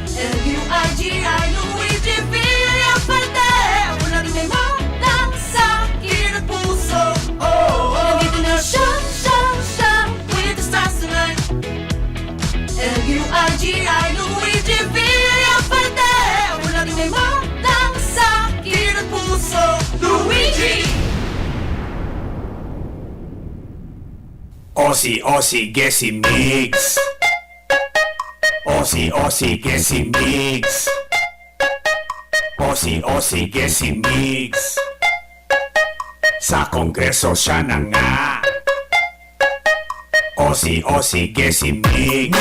L-U-I-G-I, Luigi Villaferte. Wala din may malasakit at puso. Nandito na shine with the stars tonight. L-U-I-G-I, Luigi Villaferte. Wala din may malasakit at puso. Luigi! Aussie, Gessi Mix. Aussie, Gessi Mix. Aussie, Gessi Mix. Sa Kongreso siya na nga. O sige si Migs.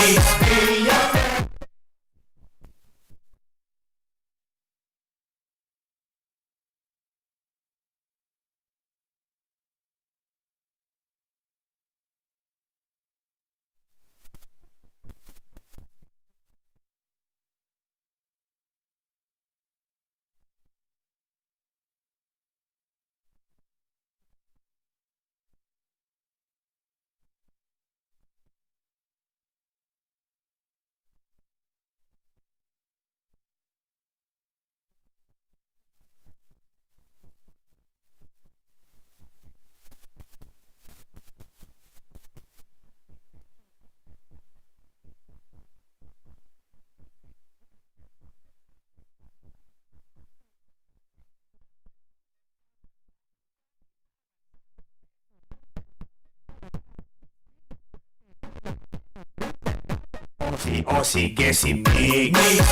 O sige si Migs.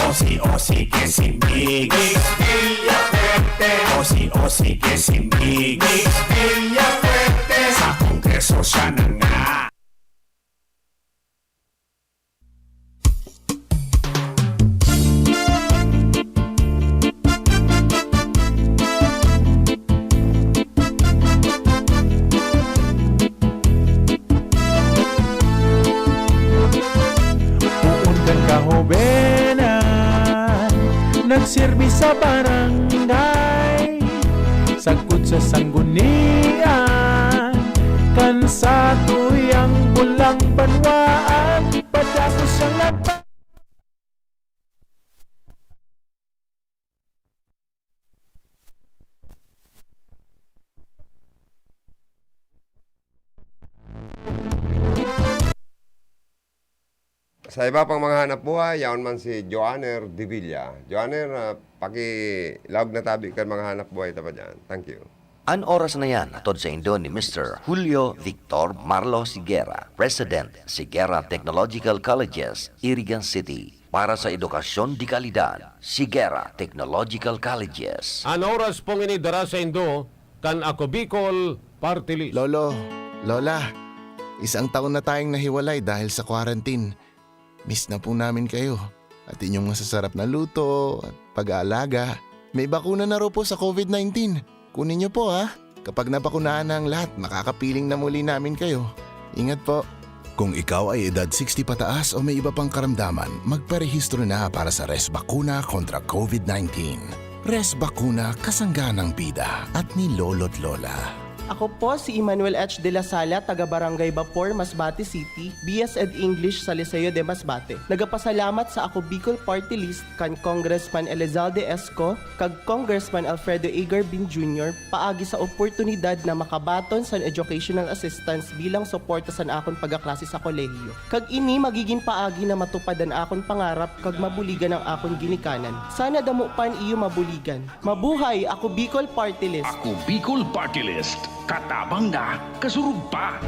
O sige si Migs. O sige si Migs. Sa kongreso siya na nga. Puundan kahobenan, nagserbi sa barangay, sagkod sa sanggunian, kan sa tuyang bulang banwaan, padako siyang nagpa. Sa iba pang mga hanap buhay, yaon man si Joanner De Villa. Joanner, paki-log na tabi kan mga hanap buhay tapa dyan. Thank you. An oras na yan, atod sa indo ni Mr. Julio Victor Marlo Sigera, President, Sigera Technological Colleges, Irigan City. Para sa edukasyon di kalidad, Sigera Technological Colleges. An oras pong inidara sa Indo, kan ako Bicol Party List. Lolo, Lola, isang taon na tayong nahiwalay dahil sa quarantine. Miss na po namin kayo at inyong masasarap na luto at pag-aalaga. May bakuna na raw po sa COVID-19. Kunin niyo po ha. Kapag nabakunahan na ang lahat, makakapiling na muli namin kayo. Ingat po. Kung ikaw ay edad 60 pataas o may iba pang karamdaman, magparehistro na para sa Res Bakuna kontra COVID-19. Res Bakuna, kasangganang bida at ni Lolo't Lola. Ako po si Emmanuel H. de la Sala, taga Barangay Bapor, Masbate City, BS Ed English sa Liceo de Masbate. Nagapasalamat sa ako Bicol Party List kan Congressman Elizalde Esco kag Congressman Alfredo Egar Bin Jr. paagi sa oportunidad na makabaton sa educational assistance bilang suporta sa akon pagaklase sa kolehiyo. Kag ini magiging paagi na matupadan akon pangarap kag mabuligan ang akon ginikanan. Sana damo pan iyo mabuligan. Mabuhay ako Bicol Party List. Ako Bicol Party List. Katabang na, kasurug pa.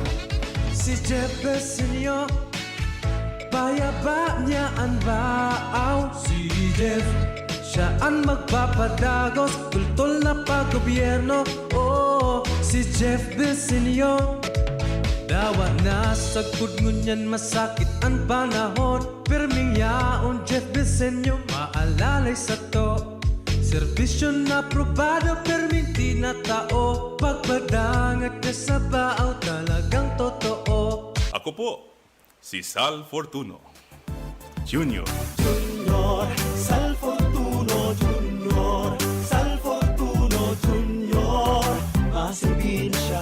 Si Jeff Besenyo, payaba niya ang baaw. Si Jeff, siya ang magpapadagos, tultol na paggobyerno. Oh, si Jeff Besenyo, dawa na sa ngunyan masakit ang panahon. Perming yaon Jeff Besenyo, maalalay sa to. Serbisyo na probado, perminti na tao. Pagpadangat ka sa baaw, talagang totoo. Ako po, si Sal Fortuno Jr. Junior, Sal Fortuno Junior, Sal Fortuno Junior, masilbi na siya.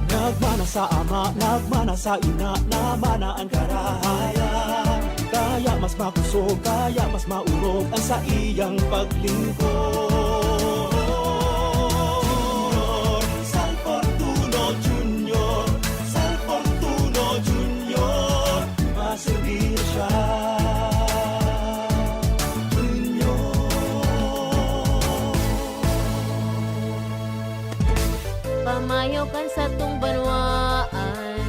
Nagmana sa ama, nagmana sa ina, namana ang karahayan. Kaya mas makusog, kaya mas maurog ang sa iyang paglingkod. Junior, Sal Fortuno Junior, Sal Fortuno Junior, masilbi na siya. Pamayaw kan sa tung banwaan,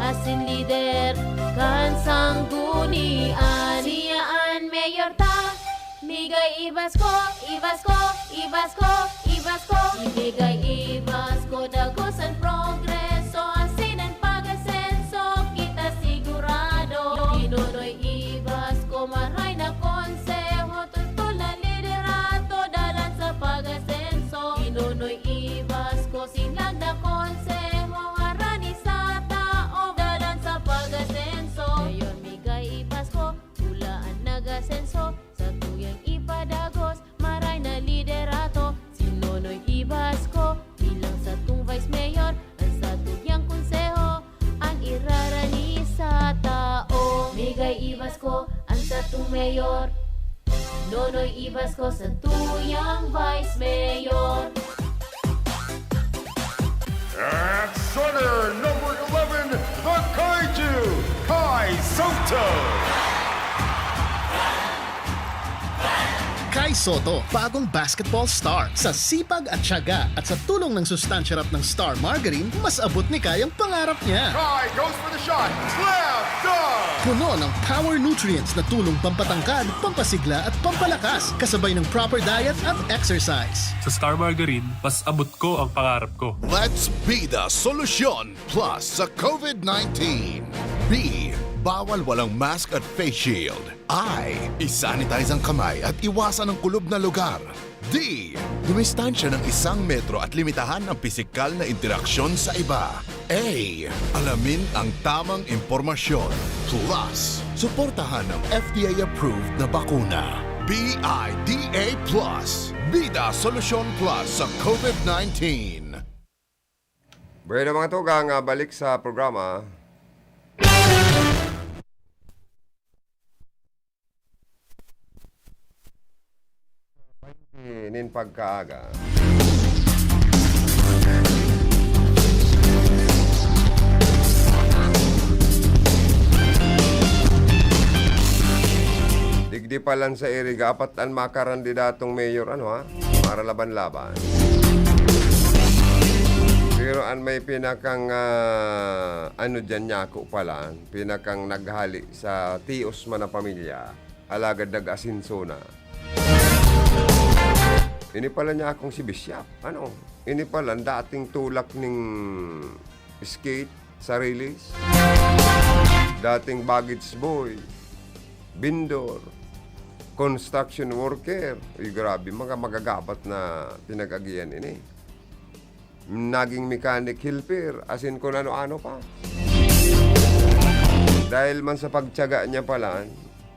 asin lider kan sanggunian. Siyaan mayor ta, migay ibas ko, ibas ko, ibas ko, ibas ko. Ibigay ibas ko, dagosan pro. ibas ko ang sa tung mayor. Nonoy ibas ko sa tuyang vice mayor. At starter number 11, the Kaiju, Kai Soto. Kai Soto, bagong basketball star. Sa sipag at tiyaga at sa tulong ng sustansya rap ng Star Margarine, mas abot ni Kai ang pangarap niya. Kai goes for the shot. Slam dunk. Puno ng power nutrients na tulong pampatangkad, pampasigla at pampalakas, kasabay ng proper diet at exercise. Sa Star Margarine, mas abot ko ang pangarap ko. Let's be the solusyon plus sa COVID-19. B. Bawal walang mask at face shield. I. Isanitize ang kamay at iwasan ang kulob na lugar. D. Dumistansya ng 1 metro at limitahan ang pisikal na interaksyon sa iba. A. Alamin ang tamang impormasyon. Plus, suportahan ang FDA-approved na bakuna. BIDA Plus. Bida Solusyon Plus sa COVID-19. Bueno mga tugang, balik sa programa. Nin pagkaaga. Digdi palan sa Iriga, apat ang makarandidatong mayor, para laban-laban. Pero an may pinakang, dyan nyako pala, pinakang naghali sa tios man na pamilya, alagad nag-asinso na. Ini pala niya akong si Bishop. Ini pala dating tulak ng skate sa release. Dating baggage boy. Bindor. Construction worker. Uy, grabe, mga magagapat na pinag-agian ini. Naging mechanic helper. As in kung ano-ano pa. Dahil man sa pagtiyaga niya pala,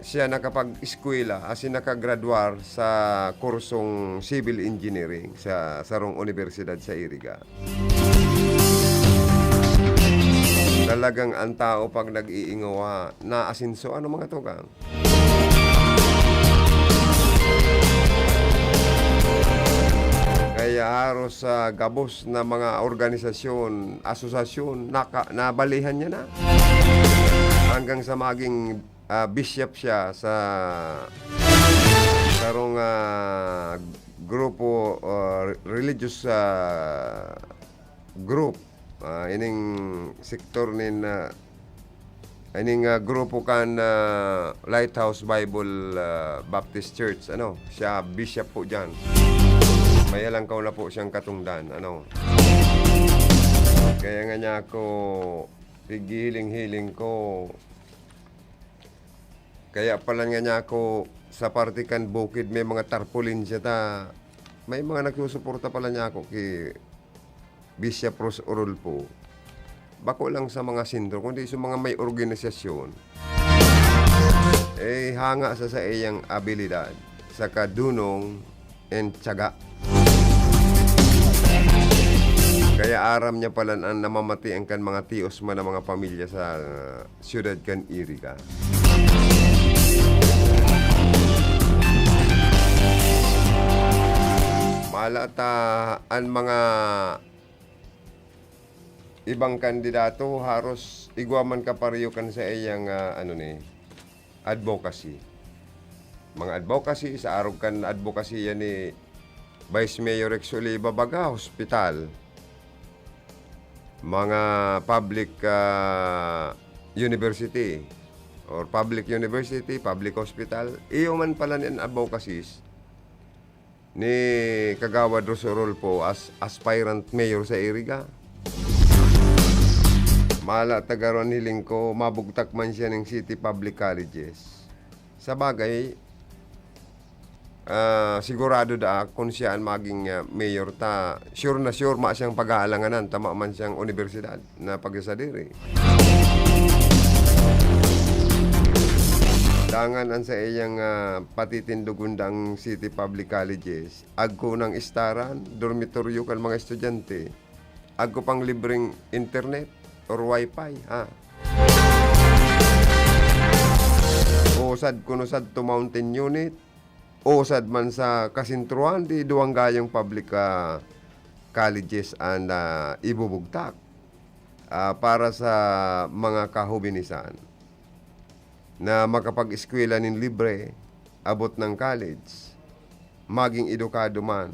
siya nakapag-eskwela, nakagraduar sa kursong civil engineering sa sarong universidad sa Iriga. Talagang ang tao pag nag-iingawa na asinso, mga tugang? Kaya haros sa gabos na mga organisasyon, asosasyon, nabalihan niya na. Hanggang sa maging bishop siya sa sarong grupo religious group ining sektor nin ining grupo kan Lighthouse Bible Baptist Church siya bishop po diyan. May lang kaw na po siyang katungdan kaya nga niya ako hiling ko. Kaya pala nga niya ako sa Partikan Bukid, may mga tarpaulin siya may mga nagsusuporta pala niya ako kay Bishop Ros Orolpo. Bako lang sa mga sindro, kundi sa mga may organisasyon. Hanga sa iyang abilidad, sa kadunong and tiyaga. Kaya aram niya pala ang namamati ang kan mga tios man ng mga pamilya sa siyudad kan Iriga. Malata ang mga ibang kandidato haros igwaman kapareho kan sa iyang advocacy. Mga advocacy sa arog kan advocacy yan ni Vice Mayor Rex Oliva Baga Hospital. Mga public university or public university, public hospital, iyo man pala ng advocacies ni Kagawad Rosorol po as aspirant mayor sa Iriga. Mala tagaron hiling ko, mabugtak man siya ng city public colleges. Sa bagay, sigurado kung siya ang maging mayor sure na sure siyang pag-aalanganan, tama man siyang universidad na pagsasadiri. Dangan ang sa iyang patitindugundang city public colleges, agko ng istaran, dormitoryo kan mga estudyante, agko pang libreng internet or wifi, usad kunusad to mountain unit, usad man sa kasintruan di duwang gayong public colleges and ibubugtak para sa mga kahubinisan na makapag-eskwela nin libre, abot ng college, maging edukado man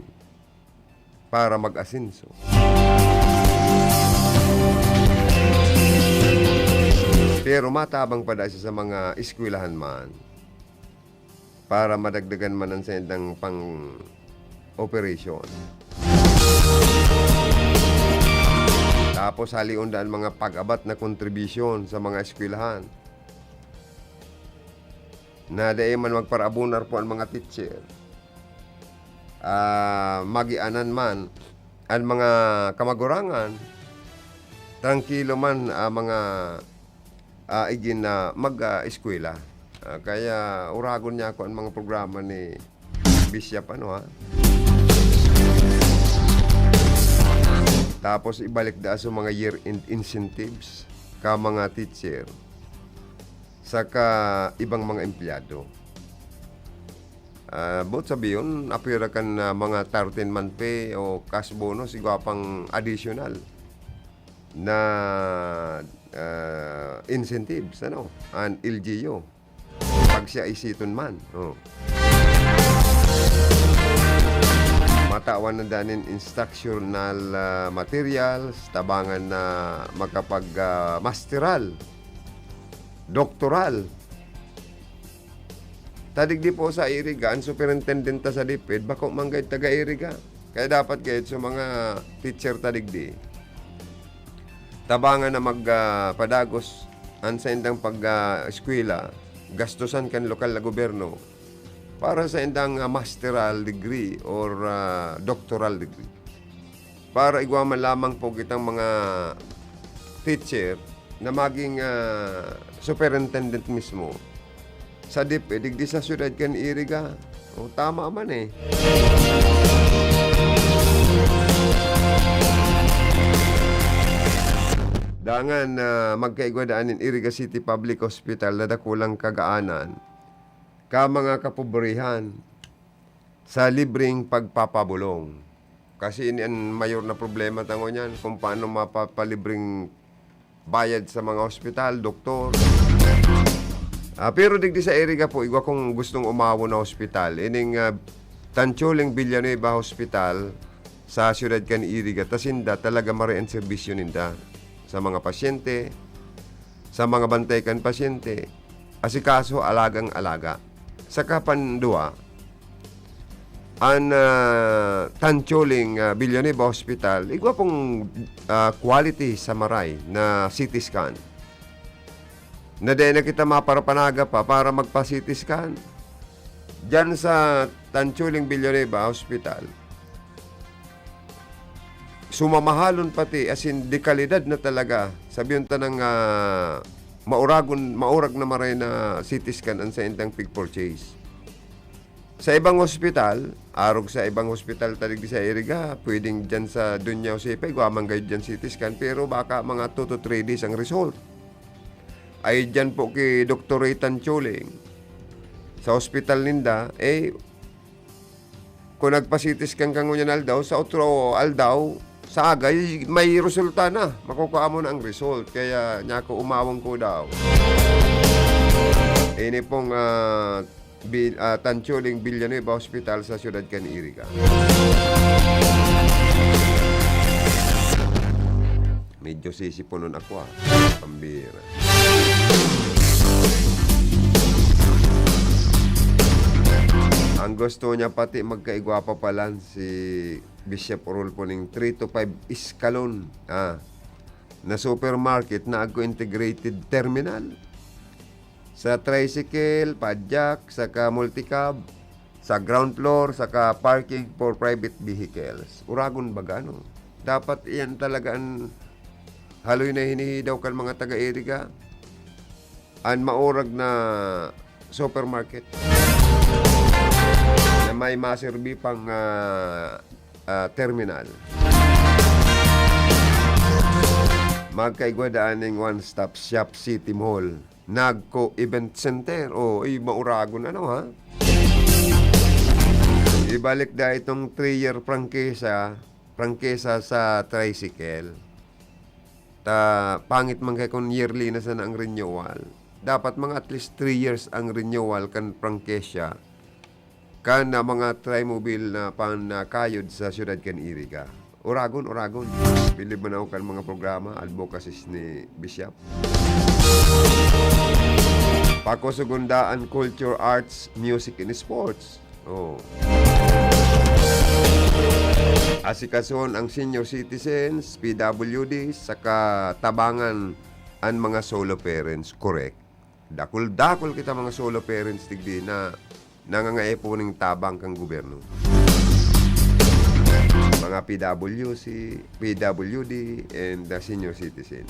para mag-asinso. Pero matabang pa dahil sa mga eskwelahan man para madagdagan man ang sendang pang operation. Tapos haliundaan mga pag-abat na kontribusyon sa mga eskwelahan. Na dahil man magparabunar po ang mga teacher. Magianan man ang mga kamagurangan. Tranquilo man mga igin na mag-eskwela. Kaya uragon niya ako ang mga programa ni Bishop Tapos ibalik da sa mga year-end incentives ka mga teacher saka ibang mga empleyado. But sabiyon, apira kan mga 13-month pay o cash bonus, igwapang additional na incentives, and LGU. Pag siya isiton man. Matawan na danin instructional materials, tabangan na makapag-masteral, doktoral. Tadig di po sa Iriga, ang superintendent sa DepEd, bako manggay taga Iriga. Kaya dapat kahit sa mga teacher tadig di, tabangan na magpadagos ang sa indang pag-eskwela, gastusan kan lokal na gobyerno para sa indang masteral degree or doctoral degree. Para igwaman lamang po kitang mga teacher na maging superintendent mismo sa DepEd, digdi sa syudad kan Iriga. Tama man eh. Dangan magkaigwadaan in Iriga City Public Hospital na dakulang kagaanan ka mga kapobrehhan sa libreng pagpapabulong. Kasi ini ang mayor na problema tango niyan kung paano mapapalibreng bayad sa mga ospital, doktor. Pero digdi sa Iriga po, igwa kung gustong umawo na ospital. Ining Tancholing Villanueva Hospital sa siyudad kan Iriga. Tasinda talaga mari ang serbisyo ninda sa mga pasyente, sa mga bantay kan pasyente, asikaso alagang-alaga. Sa kapandua, ang Tancholing Villanueva Hospital, igwa pong quality sa maray na CT scan. Na na kita maparapanaga pa para magpa-CT scan. Diyan sa Tancholing Villanueva Hospital, sumamahalon pati, as in, di kalidad na talaga. Sabiyon tanang maurag na maray na CT scan ang sa intang pig purchase. Sa ibang hospital, arog sa ibang hospital talig di sa Iriga, pwedeng dyan sa Dunyaw Sipay, guamang kayo dyan CT scan, pero baka mga 2 to 3 days ang result. Ay dyan po kay Dr. Ray Tancholing, sa hospital ninda, kung nagpa-CT scan kang ngunyan aldaw, sa otro aldaw, sa agay, may resulta na. Makukuha mo na ang result. Kaya niya ko umawang ko daw. Ini pong Tancholing Villanueva Hospital sa siyudad kan Iriga. Medyo sisipunon ako Pambira. Ang gusto niya pati magkaigwapa palan si Bishop Orulfo ning 3 to 5 iskalon na supermarket na agko integrated terminal. Sa tricycle, padjak, saka multicab, sa ground floor, saka parking for private vehicles. Uragon bagano. Dapat iyan talaga ang haloy na hinihidaw kan mga taga-Iriga. Ang maurag na supermarket na may maserbi pang terminal. Magkaigwadaan ng one-stop shop City Mall Nagco Event Center. Mauragon ha. Ibalik da itong 3-year prangkesa sa tricycle. Pangit man kay kung yearly na sana ang renewal. Dapat mga at least 3 years ang renewal kan prangkesa kan na mga trimobile na kayod sa syudad kan Iriga. Uragon. Bilib mo na kan mga programa, advocacies ni Bishop. Pakosugundaan, culture, arts, music, and sports. Asikason ang senior citizens, PWD, saka tabangan ang mga solo parents. Correct. Dakol kita mga solo parents tigdi na nangangaepo ng tabang kang gobyerno. Mga PWD, and the senior citizen.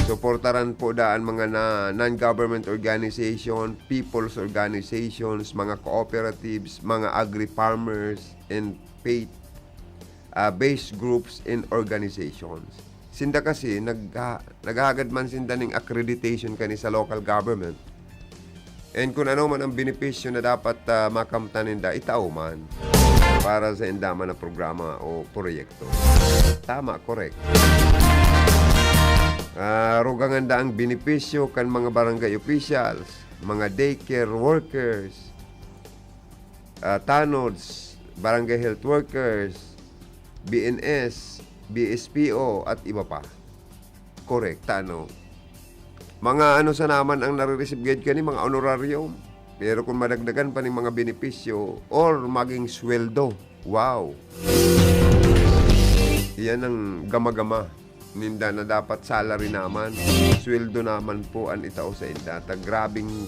Suportaran po daan mga non-government organization, people's organizations, mga cooperatives, mga agri-farmers, and faith-based groups and organizations. Sinda kasi, naghagad man sinda ng accreditation kani sa local government. And kung ano man ang benepisyo na dapat makamtanin da, itao man para sa indaman na programa o proyekto. Tama, correct. Rugangan da ang benepisyo kan mga barangay officials, mga daycare workers, tanods, barangay health workers, BNS, BSPO at iba pa. Correct, mga sa naman ang nare-receive guide ka ni mga honorarium. Pero kung madagdagan pa ng mga benepisyo or maging sweldo, wow. Iyan ang gama-gama. Ninda na dapat salary naman, sweldo naman po ang itao sa inda. Grabing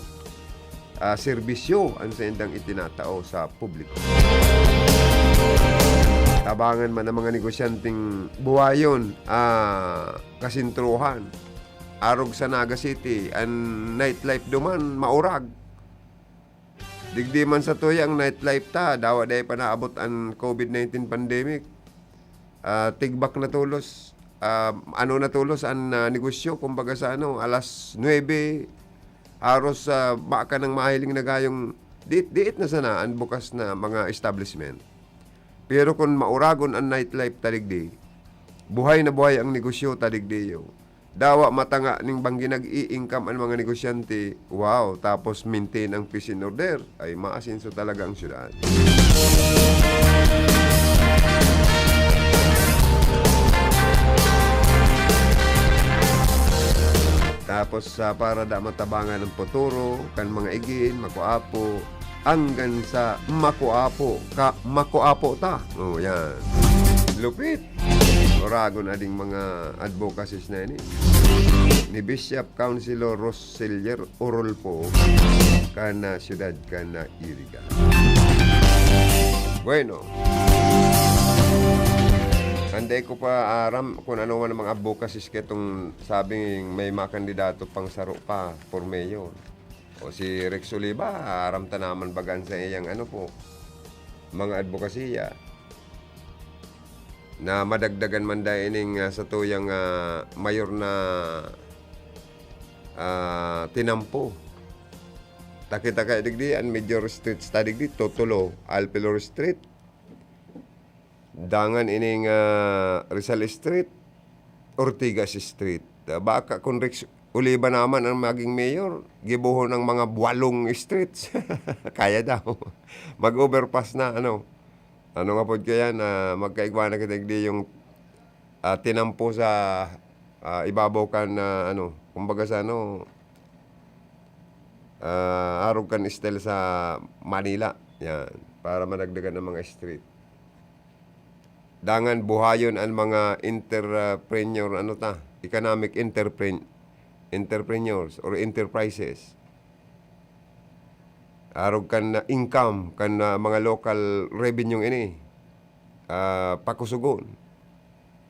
serbisyo ang sa indang itinatao sa publiko. Tabangan man ang mga negosyanteng buhayon, kasintruhan. Arog sa Naga City, ang nightlife duman, maurag. Digdi man sa tuya ang nightlife dawa day pa naabot ang COVID-19 pandemic. Tigbak na tulos. Natulos ang negosyo, kumbaga sa alas 9, aros baka ng mahiling na gayong diit na sana ang bukas na mga establishment. Pero kung mauragon ang nightlife taligdi, buhay na buhay ang negosyo taligdi dawa matanga ning banggi nag-i-income ang mga negosyante, wow, tapos maintain ang peace and order, ay maasinso talaga ang syudad. Tapos para da matabangan ng poturo, kan mga igin, makuapo, hanggang sa makuapo ta. Yan. Lupit. Oragon ading mga advocacies na ini. Ni Bishop Councilor Roselier Orolpo, kana syudad kana Iriga. Bueno. Anday ko pa aram kung ano man ang mga advocacies ketong sabing may mga kandidato pang saro pa for mayor. O si Rex Oliva, aram ta naman bagan sa iyang mga advokasya. Na madagdagan man dahil sa tuyang mayor na tinampo. Takita digdi ang major street digdi Totulo, Alpilor Street. Dangan ining Rizal Street, Ortigas Street. Baka kung Rex Oliva naman ang maging mayor, gibuhon ng mga 8 streets. Kaya daw. Mag-overpass na Ano nga po kaya na magkaigwa na kita yung tinampo sa ibabaw kan na kumbaga sa arog kan istel sa Manila. Yan, para managdagan ng mga street. Dangan buhayon ang mga entrepreneur, economic entrepreneurs or enterprises. Arog kan na income kan mga local revenue ini pakusugon.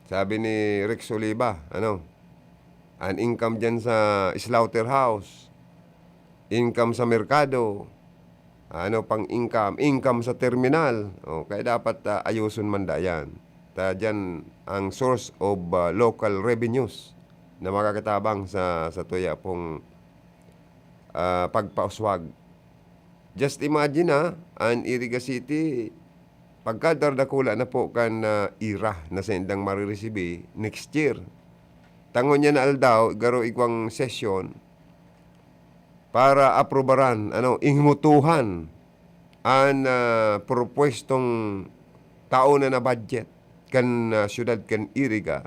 Sabi ni Rex Oliva, ang income dyan sa slaughterhouse, income sa merkado, pang income sa terminal. Kaya dapat ayusun man dayan. Dyan ang source of local revenues. na makakatabang sa tuya pong pagpauswag. Just imagine ang Iriga City, pagkadardakula na po kan ira na sa indang mariresibi next year. Tangon niya na aldaw, garo ikwang session para aprobaran, ingmutuhan ang propwestong taon na budget kan syudad kan Iriga.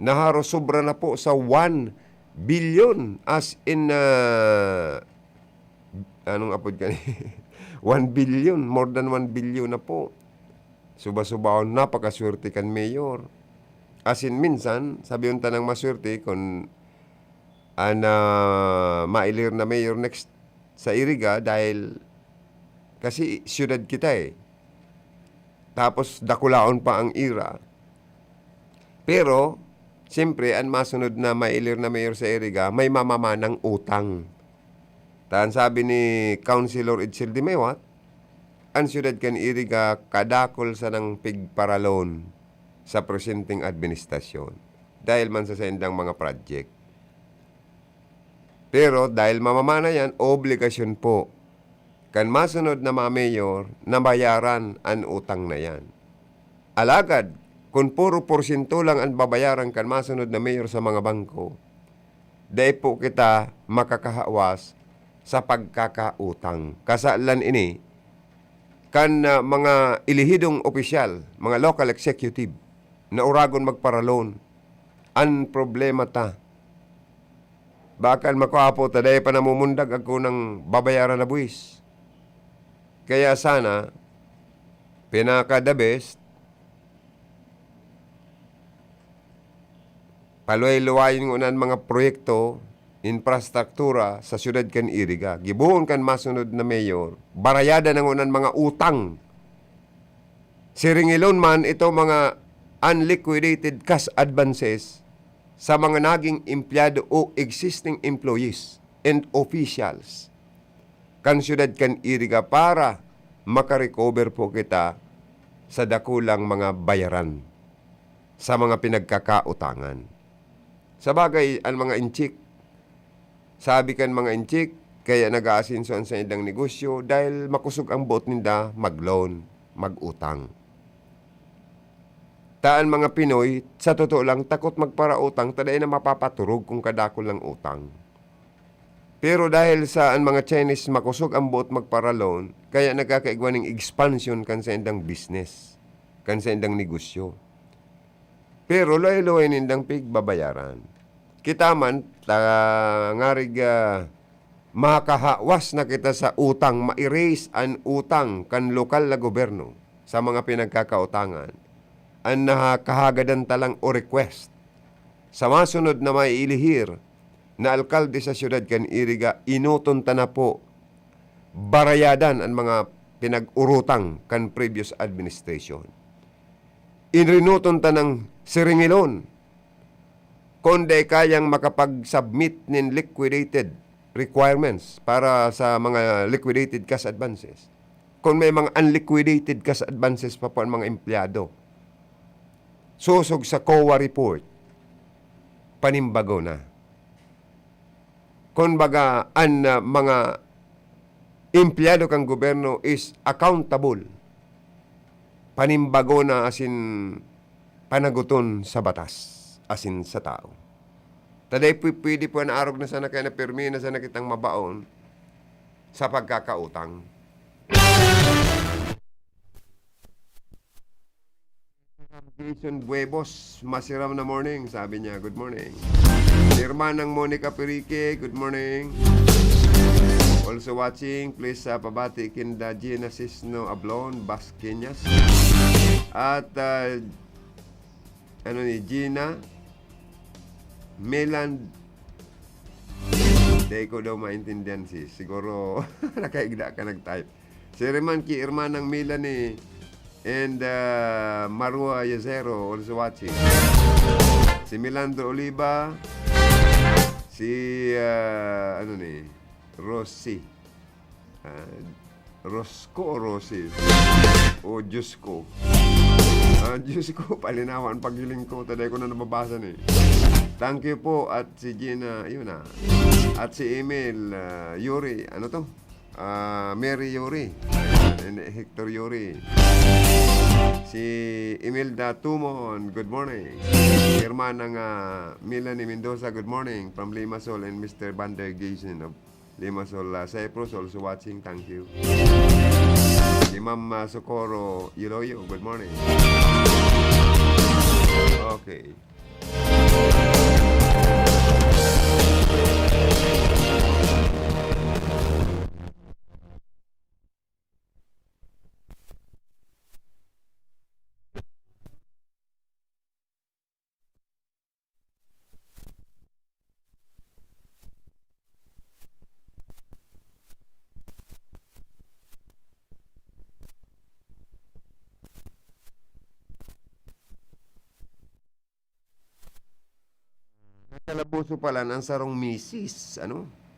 Naharo sobra na po sa 1 billion as in anong apod ka 1 billion, more than 1 billion na po. Suba-subaon, napakaswerte kan mayor. As in minsan, sabi yung tanang maswerte kung mailir na mayor next sa Iriga dahil kasi siyudad kita Tapos dakulaon pa ang ira. Pero, siyempre, ang masunod na mailir na mayor sa Iriga, may mamamanang utang. Taan sabi ni Councilor Edsel Dimewat, ang siyudad kan Iriga kadakol sa ng pigparalon sa presenting administrasyon dahil man sa sendang mga project. Pero dahil mamamana yan, obligasyon po kan masunod na mga mayor na bayaran ang utang na yan. Alagad, kung puro porsyento lang ang babayaran kan masunod na mayor sa mga bangko, dahil po kita makakahawas sa pagkakautang. Kasalan ini, kan mga ilihidong opisyal, mga local executive, na uragon magparalon, ang problema ta. Bakal makuhapo, taday pa namumundag ako ng babayaran na buwis. Kaya sana, pinaka-the best, paluay-luwayin unan mga proyekto, infrastruktura sa siyudad kan Iriga. Gibuon kan masunod na mayor, barayada ng unan mga utang. Siringilon man ito mga unliquidated cash advances sa mga naging empleyado o existing employees and officials kan siyudad kan Iriga para makarecover po kita sa dakulang mga bayaran sa mga pinagkakautangan. Sa bagay, ang mga inchik, sabi kan mga inchik, kaya nag-aasinso sa indang negosyo dahil makusog ang bot ninda mag-loan, mag-utang. Taan mga Pinoy, sa totoo lang, takot magparautang, taday na mapapaturog kung kadakol lang utang. Pero dahil sa ang mga Chinese makusog ang bot magparaloan, kaya nagkakaigwa ng expansion kan sa indang business, kan sa indang negosyo. Pero loy-loy nindang pigbabayaran. Kita man, ngarig makahawas na kita sa utang, ma-erase ang utang kan lokal na gobyerno sa mga pinagkakautangan. Ang nakahagadan talang o request sa masunod na maiilihir na alkalde sa siyudad kan Iriga, inuton ta na po barayadan ang mga pinag-urutang kan previous administration. Inrinuton ta ng siringilon kundi kayang makapag-submit ng liquidated requirements para sa mga liquidated cash advances. Kung may mga unliquidated cash advances pa po ang mga empleyado, susog sa COA report, panimbago na. Kung baga, ang mga empleyado kang gobyerno is accountable, panimbago na asin panaguton sa batas, asin sa tao. Taday pwede po na arog na sana kaya na permi na sana kitang mabaon sa pagkakautang. Jason Buebos, masiram na morning, sabi niya, good morning. Hermanang Monica Perique, good morning. Also watching, please pabati kinda Gina Cisno Ablon, Basqueñas. At Gina Meland. Hindi ko daw maintindihan siguro nakaigda ka nag-type. Si Reman ki Hermanang Melanie and Marua Yazero also watching. Si Milandro Oliva, si Rossi. Rosco o Rossi? O Diyos ko. Diyos ko, palinawan pagiling ko. Taday ko na nababasa Thank you po. At si Gina, yun na. At si Emil Yuri, ano to? Mary Yuri. Hector Yuri. Si Imelda Tumon, good morning. Hermana ng Melanie Mendoza, good morning. From Limassol, and Mr. Van der Geysen of Limassol, Cyprus, also watching, thank you. Si Ma'am Socorro Iloyo, good morning. Okay. Nalabuso pala ng sarong misis,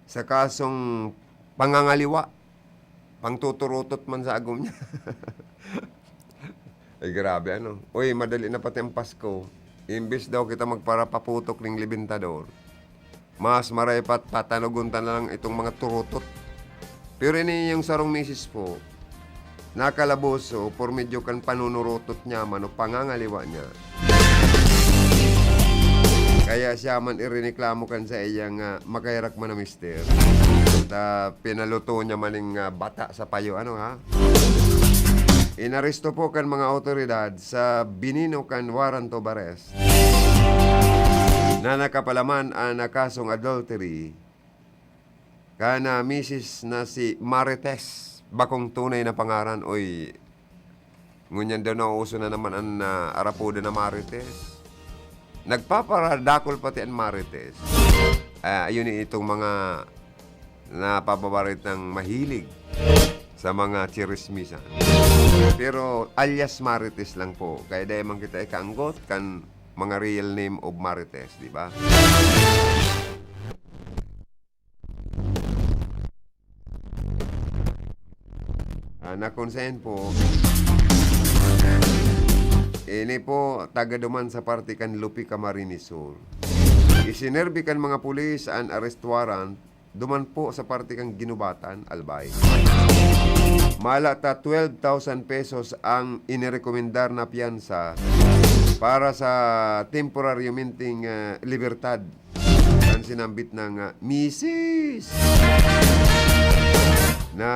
sa kasong pangangaliwa. Pangtuturutot man sa agom niya. Ay grabe, Uy, madali na pati ang Pasko. Imbis daw kita magparapaputok ng libintador, mas maraypat patanuguntan na lang itong mga turutot. Pero ini yung sarong misis po, nakalabuso, por medyo kan panunurutot niya, pangangaliwa niya. Kaya siya man iriniklamo kan sa iyang makairak man na mister. At pinaluto niya maning bata sa payo, Inaresto po kan mga otoridad sa Binino kan warrant of arrest na nakapalaman ang kasong adultery kana misis na si Marites, bakong tunay na pangaran. Oy, ngunyan daw na uso na naman ang arapuda na Marites. Nagpaparadakol pati ang Marites. Ayun itong mga napapabarit ng mahilig sa mga chirismisan. Pero alias Marites lang po. Kaya dahil man kita ikaanggot kan mga real name of Marites, di ba? Na-consent po. Ini po tagaduman sa parte kan Lupi, Camarines Sur. Isinerbi kan mga pulis ang arrest warrant duman po sa parte kang Ginubatan, Albay. Malata 12,000 pesos ang inirekomendar na piyansa para sa temporary minting libertad ang sinambit ng misis na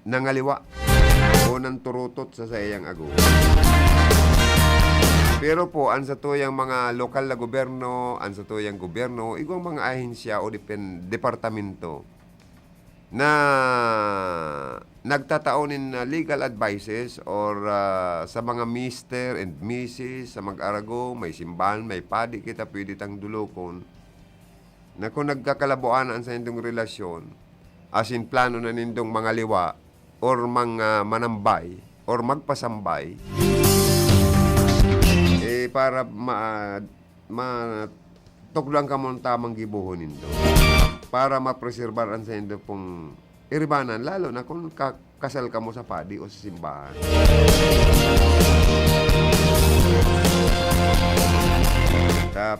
nangaliwa o nang turutot sa sayang ago. Pero po, ang sa tuyang mga lokal na gobyerno, ang sa tuyang gobyerno, igong mga ahensya o departamento na nagtataonin na legal advices or sa mga mister and misses, sa mag-arago, may simbahan, may padi kita, pwede tang dulokon, na kung nagkakalabuan sa indong relasyon, as in plano na nindong mga liwa, or mga manambay, or magpasambay, para tuklang ka mo tamang gibuhonin do. Para mapreserbaran sa indo pong iribanan, lalo na kung kasal ka mo sa padi o sa simbahan.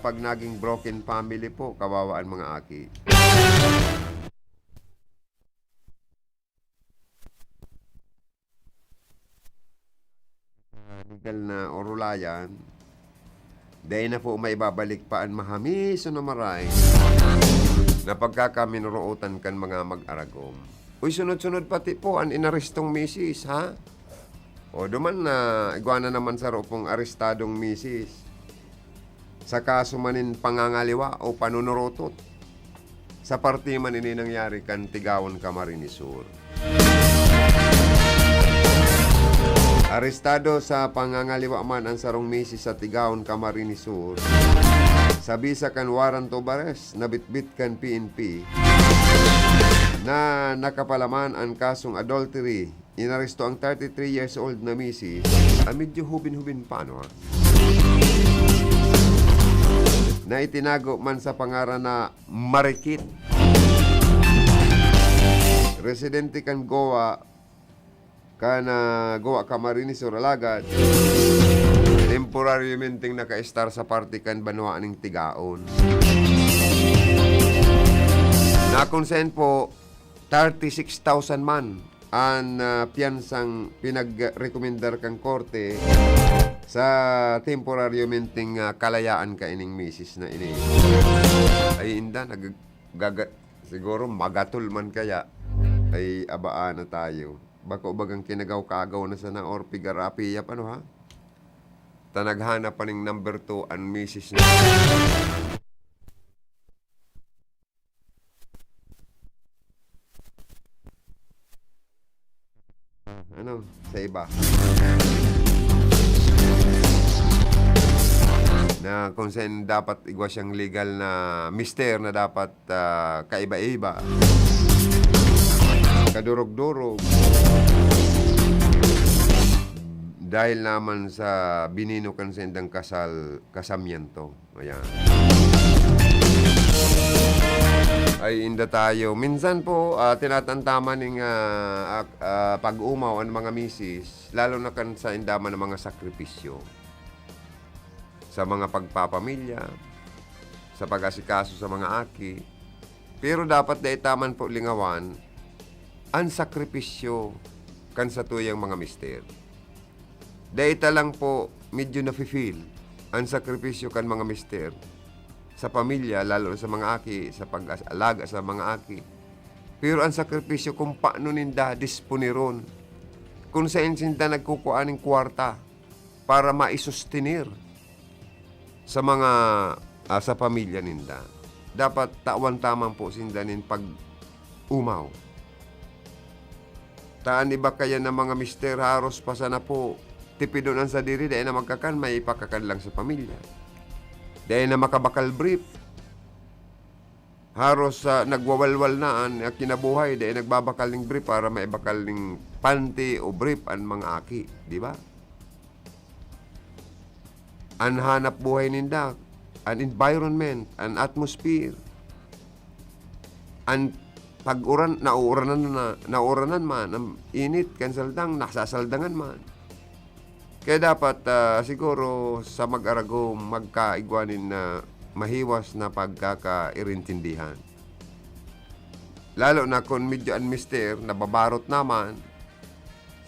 Pag naging broken family po, kawawaan mga aki. Legal na orulayan, dahil na po may babalik pa ang mahamis o na maray na pagkakaminurootan kan mga mag-aragom. Uy, sunod-sunod pati po ang inarestong misis, ha? O duman na iguana naman sa ropong arestadong misis sa kaso manin pangangaliwa o panunurotot sa parte man ini nangyari kan Tigawon, Camarines Sur. Arestado sa pangangaliwa man ang sarong misis sa Tigawon, Camarines Sur. Sabi sa kan warrant of arrest na bitbit kan PNP na nakapalaman ang kasong adultery. Inaresto ang 33 years old na misis. Medyo hubin-hubin pa, na itinago man sa pangaran na Marikit. Residente kan Goa, Camarines Sur, Alagad. temporary minting naka-star sa party kan banwa ning tigaon. Na-consent po 36,000 man ang piyansang pinag-rekomendar kang korte sa temporary minting kalayaan ka ining misis na ini. Ay inda siguro magatol man kaya ay abaan na tayo. Bako bagang kinagaw-kagaw na sana or pigarapi yap ano ha? Tanaghana pa ning number 2 ang misis na. Ano? Sa iba. Na kung saan dapat igwa siyang legal na mister na dapat kaiba-iba. Kadurog-durog. Dahil naman sa binino kansendang kasamyento. Ayan. Ay inda tayo. Minsan po tinatantaman ng pag-umaw ang mga misis, lalo na kan sa indaman ng mga sakripisyo. Sa mga pagpapamilya, sa pag-asikaso sa mga aki. Pero dapat dahil taman po lingawan, ang sakripisyo kan sa tuyang mga mister. Dahil lang po medyo nafe-feel ang sakripisyo kan mga mister sa pamilya, lalo sa mga aki, sa pag-alaga sa mga aki. Pero ang sakripisyo kung paano ninda disponiron, kung saan sinda nagkukuaning kwarta para maisustenir sa mga sa pamilya ninda. Dapat tawan tamang po sinda nin pag-umaw. Taan iba kaya ng mga mister haros pa sana po tipidon ang sa diri dahil na magkakan may ipakakan lang sa pamilya. Dahil na makabakal brief. Haros nagwawalwal naan kinabuhay dahil nagbabakal ng brief para maibakal ng panty o brief ang mga aki. Di ba? Ang hanap buhay ninda, an environment, an atmosphere, an pag-uran, nauranan man, ang init, kansaldang, nasasaldangan man. Kaya dapat siguro sa mag-aragom, magkaigwanin na mahiwas na pagkakairintindihan. Lalo na kung medyo ang mister, nababarot naman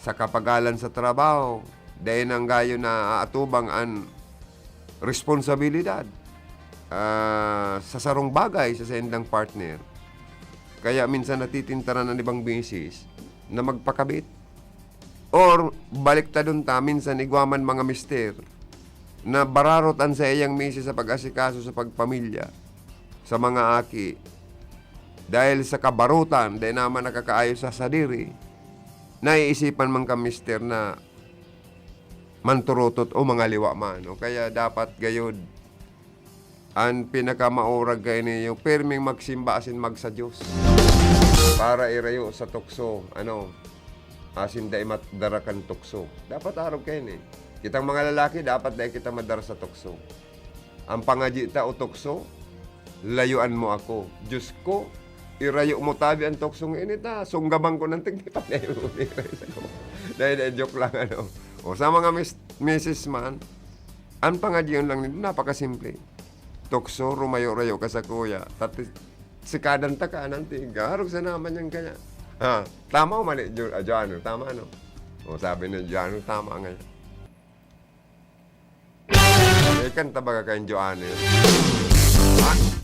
sa kapagalan sa trabaho, dahil nang gayo na atubang ang responsibilidad sa sarong bagay sa sendang partner. Kaya minsan natitintaran ng ibang misis na magpakabit. Or baliktadon ta, minsan igwaman mga mister na bararotan sa iyang misis sa pag-asikaso sa pagpamilya sa mga aki. Dahil sa kabarutan, dahil naman nakakaayos sa sadiri, naiisipan man ka mister na manturutot o mga liwa man. O kaya dapat gayod ang pinakamaurag kayo niyo perming magsimba asin magsa Diyos para irayo sa tukso asin da matdarakan tukso. Dapat araw kayo ni. Kitang mga lalaki dapat dahil kita madara sa tukso. Ang pangaji ta o tukso, layuan mo ako. Diyos ko, irayo mo tabi ang tuksong inita. Sunggabang ko ng tignipan. Dahil joke lang O sa mga misis man, ang pangadyon lang nito, napakasimple. Tukso, rumayo-rayo ka sa kuya. Sikadan ta ka, nantiga. Harap sa naman yan kaya. Tama o mali, Joano? Tama, no? O sabi ni Joano, tama nga yan. Kanta baga kayong Joano.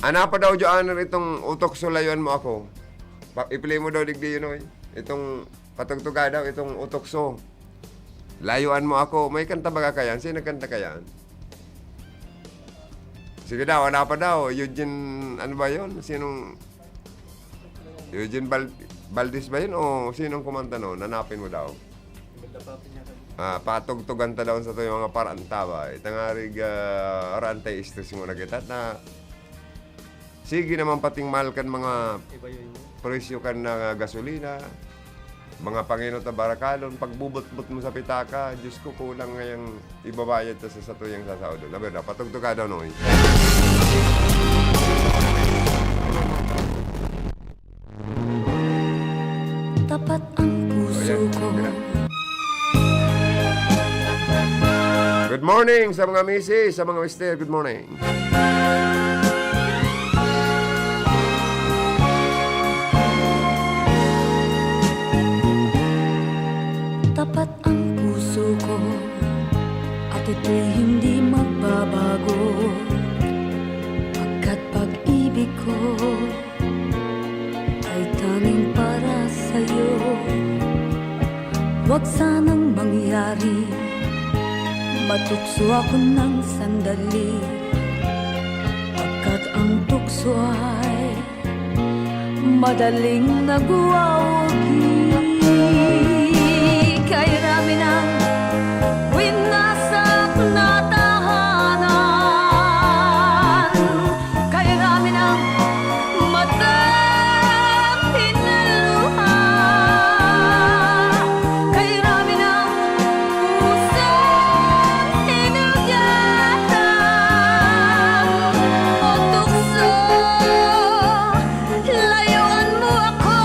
Ano pa daw, Joano, itong utokso layuan mo ako? Ipili mo daw, digdi yun, itong patugtuga daw, itong utokso. Layuan mo ako. May kanta baga kayan? Sino kanta kayan? Sige daw, ano pa daw? Eugene, ano ba yun? Sinong... Eugene Valdez ba yun? O sinong kumanta no? Nanapin mo daw. Patugtugan ta daw sa ito yung mga paranta ba? Itangarig arantay istres mo na kita na sige naman pating mahal kan mga presyo kan na gasolina. Mga Panginoon ta barakalon, pagbubot-bot mo sa pitaka, Diyos ko kulang ngayang ibabayad ta sa satuyang sasaod. Labi na, patugtuga daw noy. Tapat ang puso ko. Good morning sa mga misis, sa mga mister. Good morning. Tapat ang puso ko at ito'y hindi magbabago, pagkat pag-ibig ko ay tanging para sa'yo. Huwag sanang mangyari matukso ako ng sandali, pagkat ang tukso ay madaling nagwawagi. Kay rami ng winasak na tahanan, kay rami ng matang pinaluha, kay rami ng pusang hinugatan o tukso, layuan mo ako.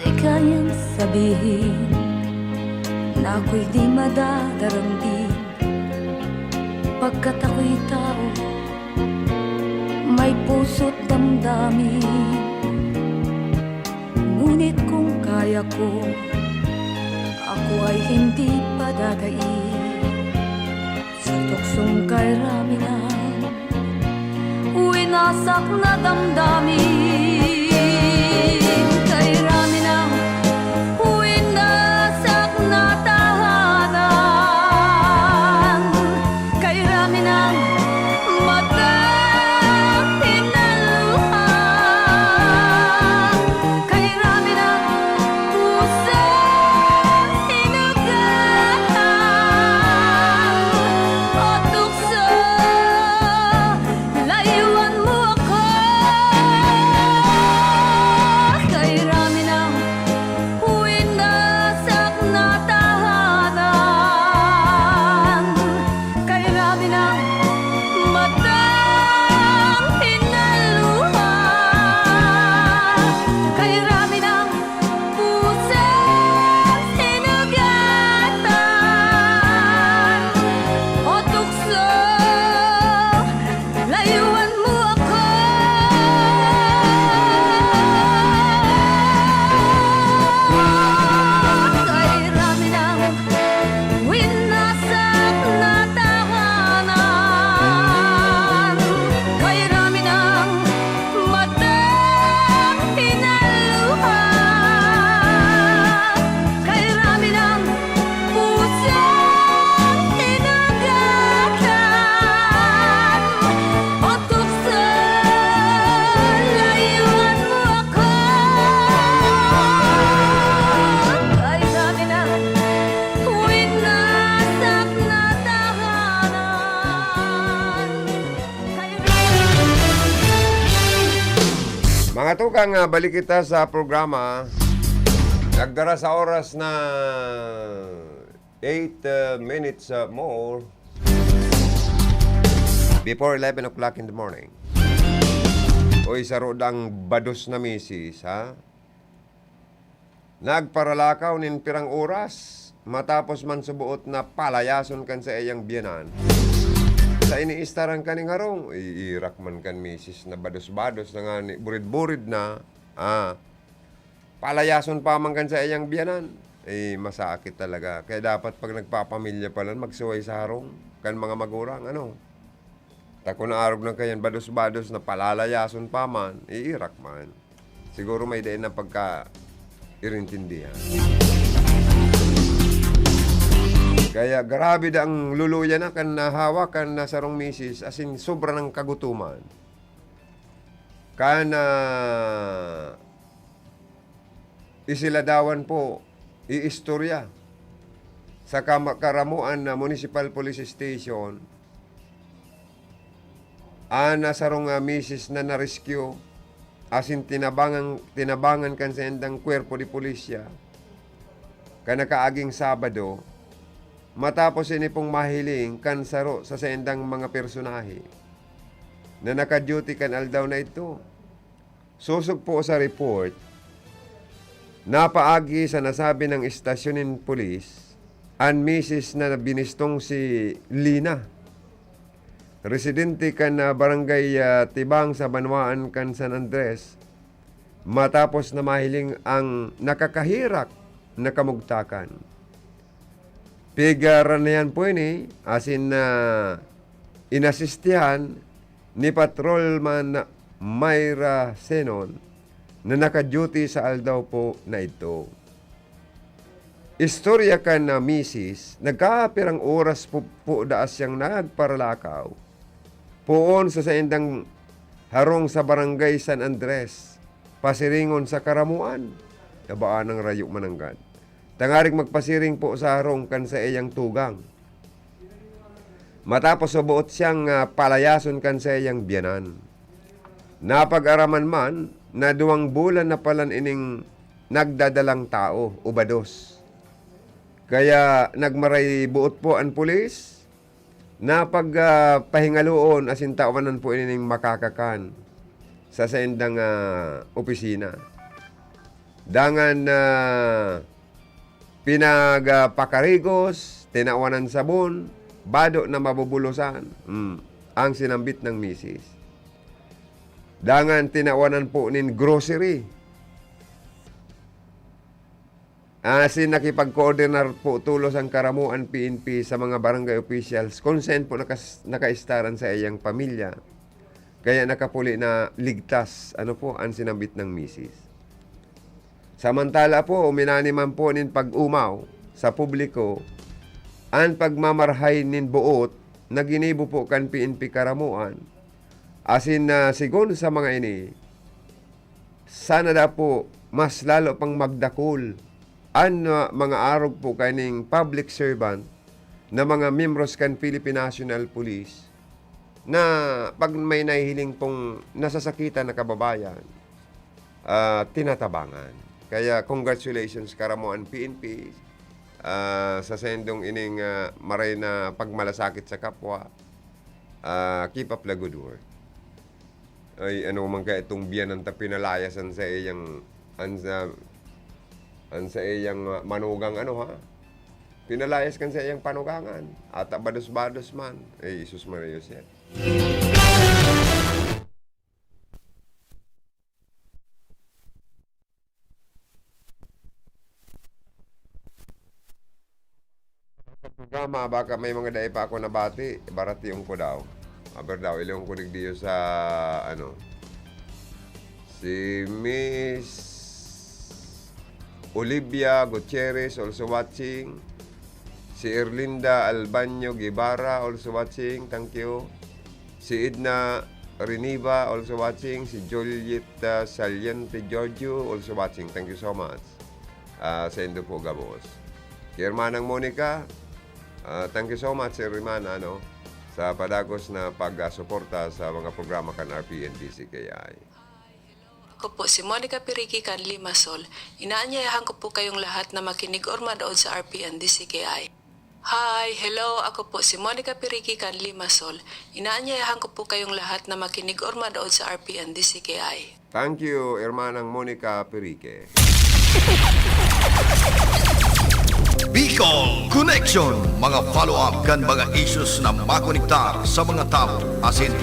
Di kayang sabihin na ako'y di madadarambin, pagkat ako'y tao, may puso't damdamin. Ngunit kung kaya ko, ako ay hindi padadaig sa tuksong kay rami ng winasak na damdamin. Kay rami ng winasak na tahanan, kay rami ng matang pinaluha, kay rami ng pusang hinugatan o tukso, layuan mo ako. Kay rami ng winasak na tahanan, kay rami ng matang pinaluha, kay rami ng pusang hinugatan o tukso, layuan mo ako. Kay rami ng winasak na tahanan, kay rami ng matang pinaluha, kay rami ng pusang hinugatan o tukso, layuan mo ako. Kay rami ng winasak na tahanan, Mga tukang, balik kita sa programa. Nagdara sa oras na 8 minutes more before 11 o'clock in the morning. Uy, sa rodang bados na misis, ha? Nagparalakaw nin pirang oras matapos man subuot na palayason kan sa iyang biyanan. Sa iniistaran ka ni ngarong, iirak man kan misis na bados-bados na nga ni burid-burid na, palayason pa man kan sa iyang biyanan. Masakit talaga. Kaya dapat pag nagpapamilya pala, magsuway sa harong kan mga magurang, ano? Tako na arog ng kayan, bados-bados na palalayason pa man, iirak man. Siguro may dain na pagka-irintindihan. Kaya grabe da ang luluya na kan nahawakan na sarong misis, asin sobra ng kagutuman. Kana isiladawan po iistorya sa karamuan na Municipal Police Station ana sarong misis na na-rescue asin tinabangan kan sa endang kwerpo di pulisya kana kaaging Sabado matapos ini pong mahiling kan saro sa sendang mga personahe na naka-duty kan aldaw na ito. Susog po sa report, napaagi sa nasabi ng istasyonin pulis an misis na binistong si Lina. Residente kan na barangay Tibang sa Banwaan kan San Andres, matapos na mahiling ang nakakahirak na kamugtakan. Pigaran na yan po ini, asin na inasistihan ni Patrolman Mayra Senon na naka-duty sa aldaw po na ito. Istorya kan na misis, nagkapirang oras po daas siyang nagparalakaw. Poon sa saindang harong sa barangay San Andres, pasiringon sa Karamuan, tabaan ng Rayo Mananggad. Tangaring magpasiring po sa harong kan sa iyang tugang. Matapos subuot siyang palayason kan sa iyang biyanan. Napag-araman man na 2 bulan na palan ining nagdadalang tao, ubados. Kaya nagmaray buot po ang pulis, na pagpahingaluon asin tawanan po ining makakakan sa saindang opisina. Dangan pinagpakarigos, tinawanan sabon, bado na mabubulusan ang sinambit ng misis. Dangan tinawanan po nin grocery. Asin nakipag-coordinar po tulos ang Karamuan PNP sa mga barangay officials kung saan po nakaistaran sa iyang pamilya. Kaya nakapuli na ligtas ang sinambit ng misis. Samantala po, uminaniman po nin pag-umaw sa publiko ang pagmamarhay nin buot na ginibo po kan PNP Karamuan. Asin na sigon sa mga ini, sana da po mas lalo pang magdakul ang mga arog po kaning public servant na mga membros kan Philippine National Police na pag may nahihiling pong nasasakitan na kababayan, tinatabangan. Kaya congratulations Karamuan PNP sa sendong ining maray na pagmalasakit sa kapwa. Keep up the good work. Ay man ka itong biyanan ta pinalayasan sa iyang sa iyang manugang pinalayas kan sa iyang panugangan at bados-bados man ay Isus Maria Jose. Programa baka may mga dai pa ako nabati, baratiyon ko daw. Aber daw ilong ko digdiyo sa si Miss Olivia Gutierrez also watching. Si Erlinda Albanyo Guevara also watching. Thank you. Si Edna Reniva also watching. Si Juliet Saliente Giorgio also watching. Thank you so much. Sa Indo po Gabos. Si Hermanang Monica, thank you so much Sir Hermana sa padagos na pag-suporta sa mga programa kan RPN DCKI. Ako po si Monica Piriki kan Limasol. Inaanyayahan ko po kayong lahat na makinig or manood sa RPN DCKI. Hi, hello, ako po si Monica Piriki kan Limasol. Inaanyayahan ko po kayong lahat na makinig or manood sa RPN DCKI. Thank you, Hermanang Monica Pirike. Bicol Connection, mga follow-up kan mga issues na makonektar sa mga tao asin